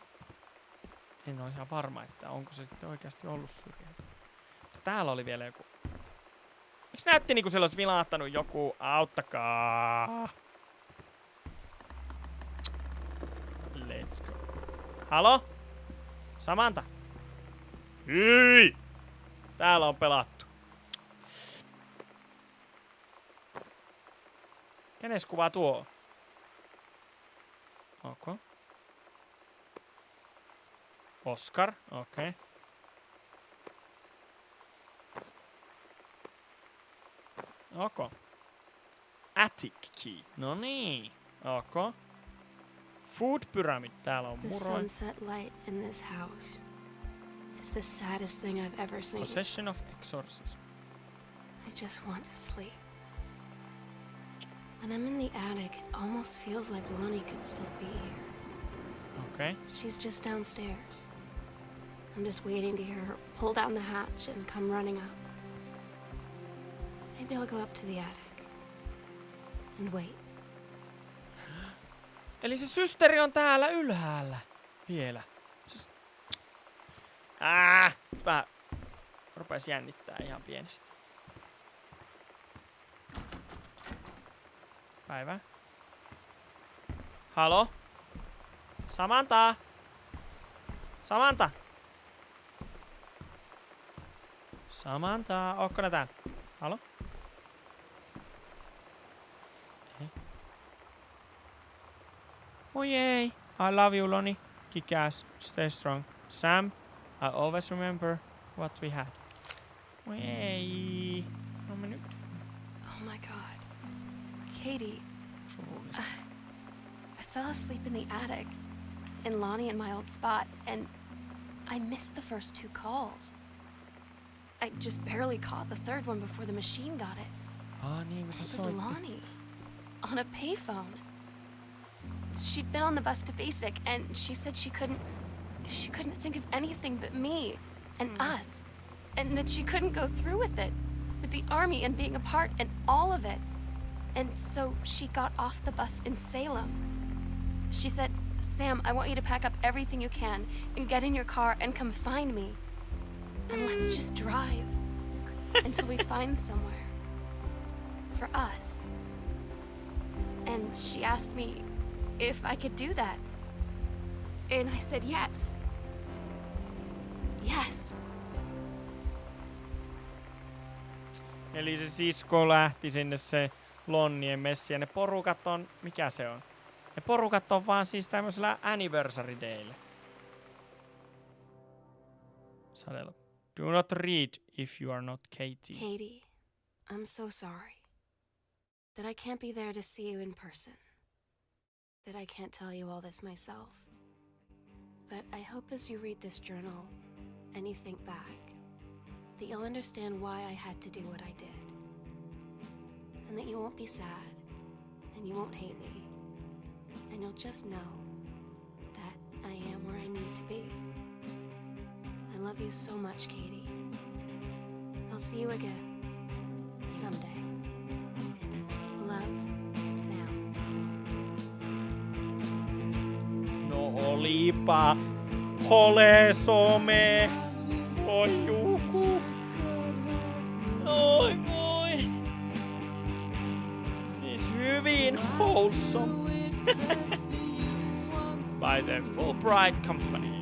En oo ihan varma, että onko se sitten oikeasti ollut syrjähypy. Mutta täällä oli vielä joku... Miksi näytti niinku se olisi vilaattanut joku? Auttakaa! Let's go. Halo? Samantha? Hyi! Täällä on pelattu. Kenes kuva tuo? Okay. Oscar, okei. Okay. Attic key. No niin. Okay. Food pyramid. Täällä on The muroi. sunset light in this house is the saddest thing I've ever seen. Possession of exorcism. I just want to sleep. When I'm in the attic, it almost feels like Lonnie could still be here. Okay. She's just downstairs. I'm just waiting to hear her pull down the hatch and come running up. Maybe I'll go up to the attic and wait. Eli se systeri on täällä ylhäällä. Vielä. Mä rupes jännittää ihan pienesti. Päivä. Halo? Samantha? Samantha? Samantha, ootko nää täällä? Halo? Ei. Oi ei. I love you, Lonnie. Kick ass. Stay strong. Sam, I always remember what we had. Oi ei. No me nyt. Oh my god. Katie, Surullista. I fell asleep in the attic, in Lonnie and my old spot, and I missed the first 2 calls. I just barely caught the third one before the machine got it. Niin, kun It se was soitti. Lonnie, on a payphone. She'd been on the bus to Basic, and she said she couldn't think of anything but me and us, and that she couldn't go through with it, with the army and being apart and all of it. And so she got off the bus in Salem. She said, "Sam, I want you to pack up everything you can and get in your car and come find me. And let's just drive until we find somewhere for us." And she asked me if I could do that. And I said yes. Yes. Eli se sisko lähti sinne se Lonnien messi ja ne porukat on... Mikä se on? Ne porukat on vaan siis tämmöisellä anniversary daylle. Sadella. Do not read if you are not Katie. Katie, I'm so sorry that I can't be there to see you in person, that I can't tell you all this myself. But I hope as you read this journal and you think back, that you'll understand why I had to do what I did. And that you won't be sad, and you won't hate me, and you'll just know that I am where I need to be. I love you so much, Katie. I'll see you again, someday. Love, Sam. No olipa some. Oi Juku. Oi voi. Siis hyvin wholesome. By the Fulbright Company.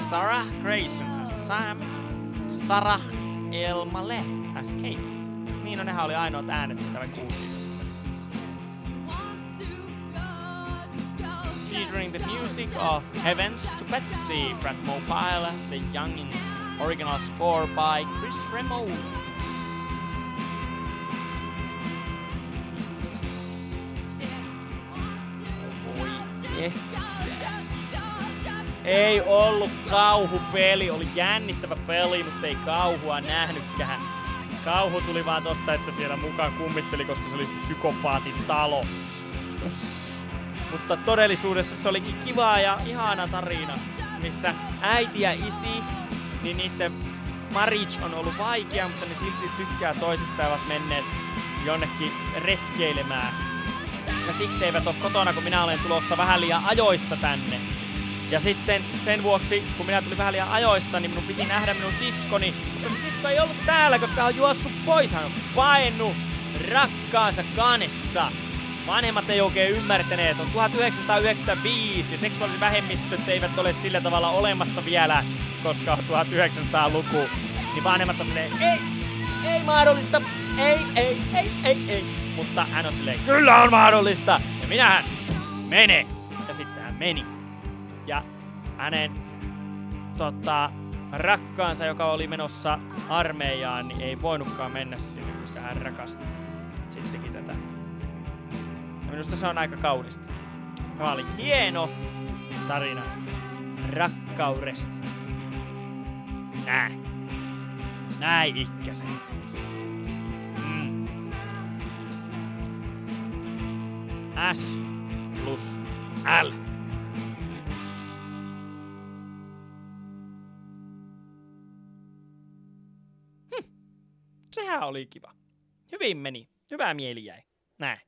Sarah Grayson as Sam, Sarah Elmale as Kate. Niin no, nehän oli ainoat äänet, mitä me kuultiin tässä pelissä. Featuring the music of Heavens to Betsy, Brad Mobile, The Youngins, original score by Chris Remo. Ei ollut kauhupeli, oli jännittävä peli, mutta ei kauhua nähnytkään. Kauhu tuli vaan tosta, että siellä mukaan kummitteli, koska se oli psykopaatin talo. Mutta todellisuudessa se olikin kiva ja ihana tarina, missä äiti ja isi, niin niiden marriage on ollut vaikea, mutta ne silti tykkää toisistaan ja ovat menneet jonnekin retkeilemään. Ja siksi eivät ole kotona, kun minä olen tulossa vähän liian ajoissa tänne. Ja sitten sen vuoksi, kun minä tulin vähän liian ajoissa, niin minun piti nähdä minun siskoni. Mutta se sisko ei ollut täällä, koska hän on juossut pois. Hän on paennut rakkaansa kanessa. Vanhemmat ei oikein ymmärtäneet. On 1995 ja seksuaalivähemmistöt eivät ole sillä tavalla olemassa vielä, koska on 1900-luku. Niin vanhemmat on silleen, ei mahdollista, ei. Mutta hän on silleen, kyllä on mahdollista. Ja minähän mene. Ja sitten hän meni. Ja hänen rakkaansa, joka oli menossa armeijaan, niin ei voinutkaan mennä sinne, koska hän rakasti sittenkin tätä. Ja minusta se on aika kaunista. Tämä oli hieno tarina rakkaudesta. Näin ikkäsen. S plus L. Sehän oli kiva. Hyvin meni. Hyvä mieli jäi. Näin.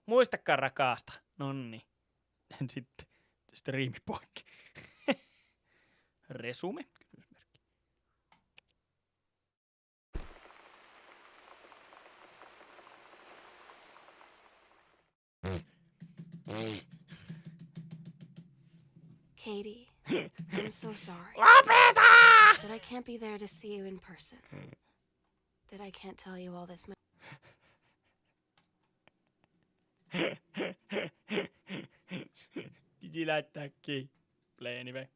Muistakaa rakasta. Nonni. Sitten riimi poikki. Resume. Kysymysmerkki. Katie, I'm so sorry. Lopeta! That I can't be there to see you in person. That I can't tell you all this. Piti laittaa play anyway.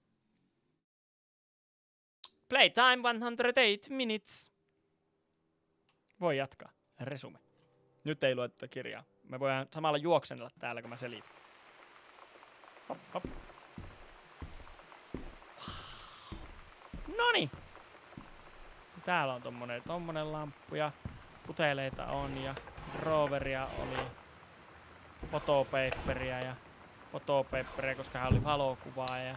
Playtime 108 minutes. Voi jatkaa. Resume. Nyt ei lue tätä kirjaa. Me voidaan samalla juoksennella täällä, kun mä selitän. Hop, hop. Noniin. Täällä on tommonen lamppu ja puteleita on ja roveria oli. Fotopaperia ja fotopaperia, koska hän oli valokuvaa ja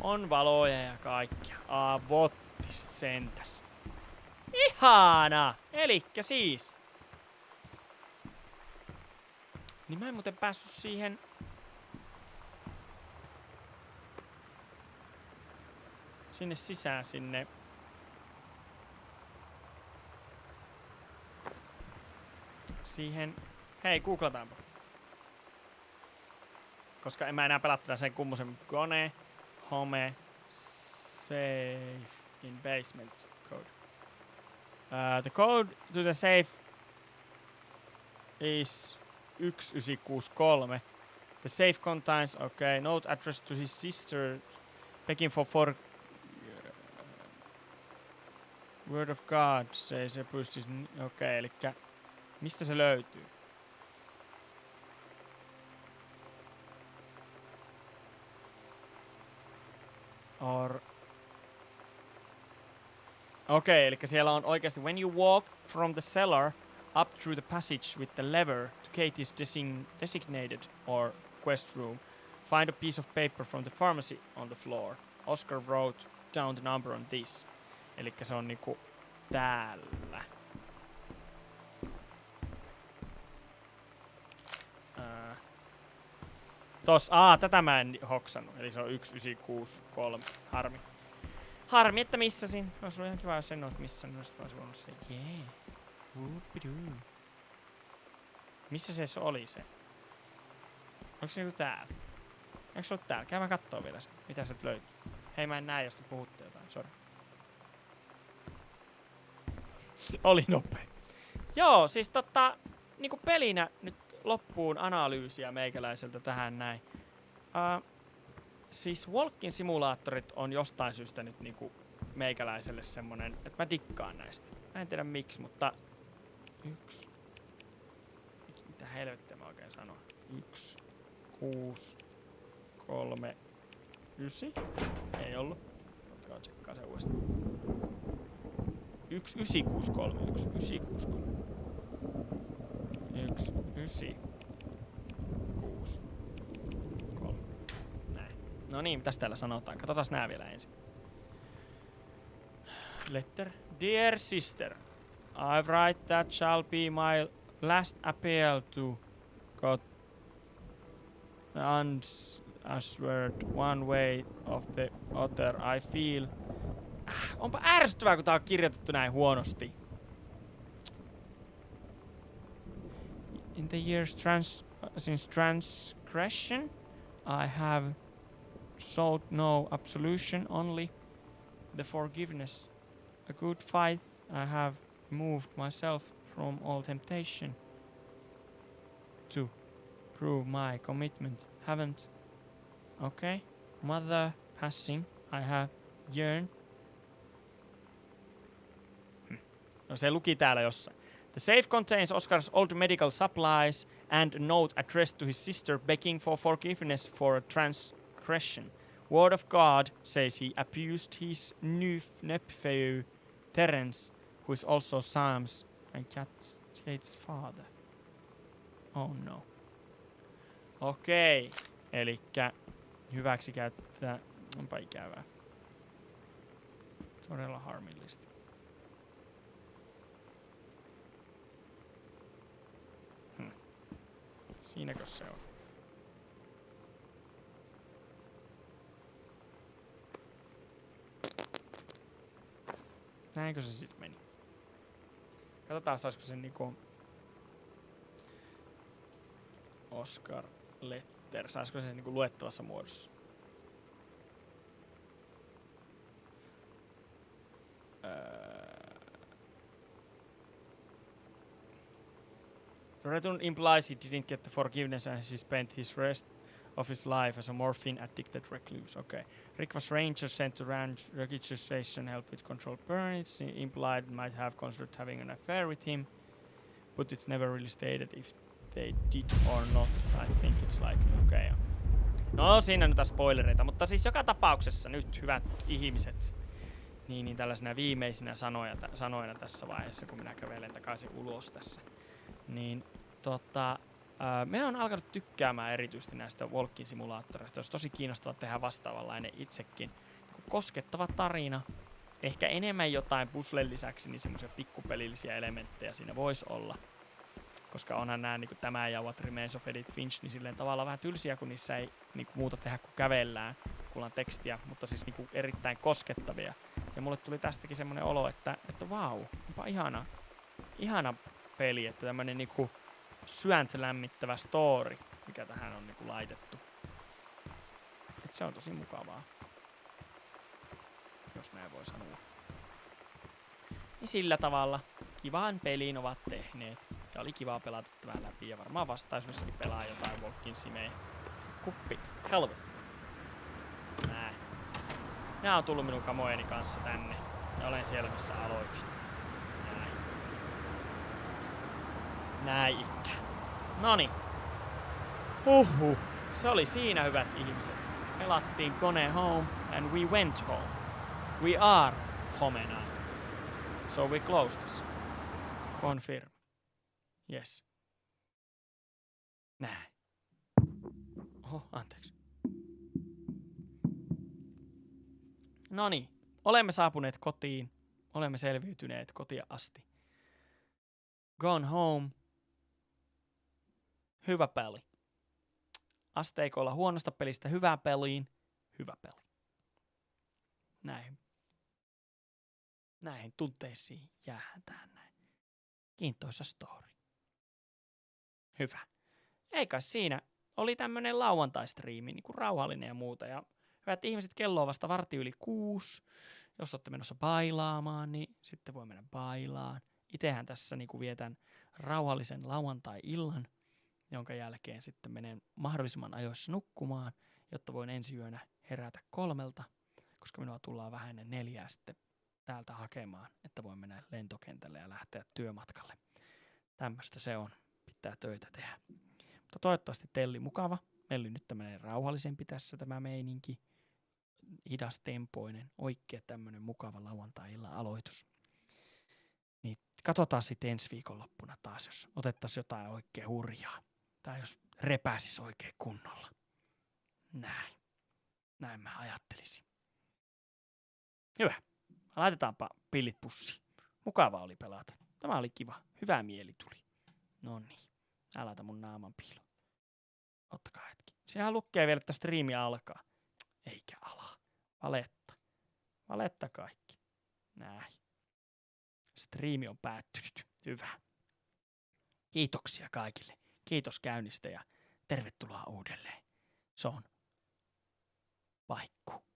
on valoja ja kaikkia. Vottist sentäs. Ihana! Elikkä siis. Niin mä en muuten päässyt siihen. Sinne sisään sinne. Siihen. Hei, googlataanpa. Koska en mä enää pelattele sen kummosen kone. Home. Safe. In basement code. The code to the safe is 1963. The safe contains, okay, note addressed to his sister, begging for word of God, se pystyisi, okei, elikkä mistä se löytyy? Okei, elikkä siellä on oikeasti, when you walk from the cellar up through the passage with the lever to Katie's designated or quest room, find a piece of paper from the pharmacy on the floor. Oscar wrote down the number on this. Elikkä se on niinku täällä. Tätä mä en hoksannut. Eli se on 1963. Harmi. Harmi, että missasin. Olisi ollut ihan kiva, jos en olisi missannut. Olisi voinut se, jee. Whoopidoo. Missä se oli se? Onko se joku täällä? Eikö se ollut täällä? Käy mä kattoo vielä sen. Mitä sieltä löytyy? Hei, mä en näe, jos te puhutte jotain. Sori. Oli nopea. Joo, siis niinku pelinä nyt loppuun analyysiä meikäläiseltä tähän näin. Siis walking simulaattorit on jostain syystä nyt niinku meikäläiselle semmonen, että mä dikkaan näistä. Mä en tiedä miksi, mutta mitä helvettiä mä oikein sanon? 1, 6, 3, 9. Ei ollut. Ottakaa tsekkaa se uudestaan. 1963. 1963. 1963. Näin. No niin, mitäs täällä sanotaan? Katsotaan nää vielä ensin. Letter. Dear sister, I write that shall be my last appeal to God unanswered one way of the other. I feel... Onpa ärsyttävää, kun tää on kirjoitettu näin huonosti. In the years since transgression, I have sought no absolution, only the forgiveness. A good fight, I have removed myself from all temptation to prove my commitment. Haven't. Okay. Mother passing, I have yearned. No se luki täällä jossain. The safe contains Oscar's old medical supplies and a note addressed to his sister begging for forgiveness for a transgression. Word of God says he abused his nephew Terence, who is also Sam's and Kate's father. Oh no. Okei. Elikkä hyväksi käyttää. Onpa ikävää. Todella harmillista. Siinäkö se on? Näinkö se sit meni? Katsotaan, saisiko se niinku... Oscar Letter. Saisiko se niinku luettavassa muodossa? The return implies he didn't get the forgiveness as he spent his rest of his life as a morphine-addicted recluse. Okay. Rick was ranger sent to ranch registration help with controlled burn. It's implied might have considered having an affair with him, but it's never really stated if they did or not. I think it's likely. Okay. No, siinä on nyt spoilereita, mutta siis joka tapauksessa nyt, hyvät ihmiset, niin tällaisena viimeisinä sanoina tässä vaiheessa, kun minä kävelen takaisin ulos tässä, niin me on alkanut tykkäämään erityisesti näistä walking simulaattoreista. Olisi tosi kiinnostava tehdä vastaavanlainen itsekin. Koskettava tarina. Ehkä enemmän jotain puzzlen lisäksi, niin semmoisia pikkupelillisiä elementtejä siinä voisi olla. Koska onhan nämä niin tämä ja What Remains of Edith Finch, niin silleen tavallaan vähän tylsiä, kun niissä ei niin muuta tehdä kuin kävellään, kuullaan tekstiä, mutta siis niin erittäin koskettavia. Ja mulle tuli tästäkin semmoinen olo, että vau, onpa ihana peli, että tämmönen niinku sydäntä lämmittävä story, mikä tähän on niinku laitettu. Et se on tosi mukavaa. Jos näin voi sanoa. Niin sillä tavalla kivan pelin ovat tehneet. Ja oli kivaa pelata tämän läpi ja varmaan vastaisuudessakin pelaa jotain Walking Simejä. Kuppi. Helvetti. Näin. Nää on tullut minun kamojeni kanssa tänne. Ja olen siellä missä aloitin. Näin. Näin ikään. Noniin. Huhhuh. Se oli siinä, hyvät ihmiset. Pelattiin kone home and we went home. We are home now. So we close this. Confirm. Yes. Näin. Oho, anteeksi. Noniin. Olemme saapuneet kotiin. Olemme selviytyneet kotia asti. Gone home. Hyvä peli. Asteikolla huonosta pelistä hyvään peliin. Hyvä peli. Näihin tunteisiin jäähän tähän näin. Kiintoisa story. Hyvä. Ei kai siinä. Oli tämmönen lauantai-striimi, niinku rauhallinen ja muuta. Ja hyvät ihmiset, kello on vasta 6:15. Jos olette menossa bailaamaan, niin sitten voi mennä bailaan. Itehän tässä niinku vietän rauhallisen lauantai-illan, jonka jälkeen sitten menen mahdollisimman ajoissa nukkumaan, jotta voin ensi yönä herätä 3, koska minua tullaan vähän ennen 4 sitten täältä hakemaan, että voin mennä lentokentälle ja lähteä työmatkalle. Tämmöistä se on. Pitää töitä tehdä. Mutta toivottavasti teillä oli mukava. Meillä oli nyt tämmöinen rauhallisempi tässä tämä meininki. Hidastempoinen, oikein tämmöinen mukava lauantai-illan aloitus. Niin katsotaan sitten ensi viikonloppuna taas, jos otettaisiin jotain oikein hurjaa. Tai jos repäsis oikein kunnolla. Näin mä ajattelisin. Hyvä. Laitetaanpa pillit pussiin. Mukava oli pelata. Tämä oli kiva. Hyvä mieli tuli. Noniin. Älä laita mun naaman piiloon. Ottakaa hetki. Siinähän lukee vielä, että striimi alkaa. Eikä ala. Valetta kaikki. Näin. Striimi on päättynyt. Hyvä. Kiitoksia kaikille. Kiitos käynnistä ja tervetuloa uudelleen. Se on Vaikku.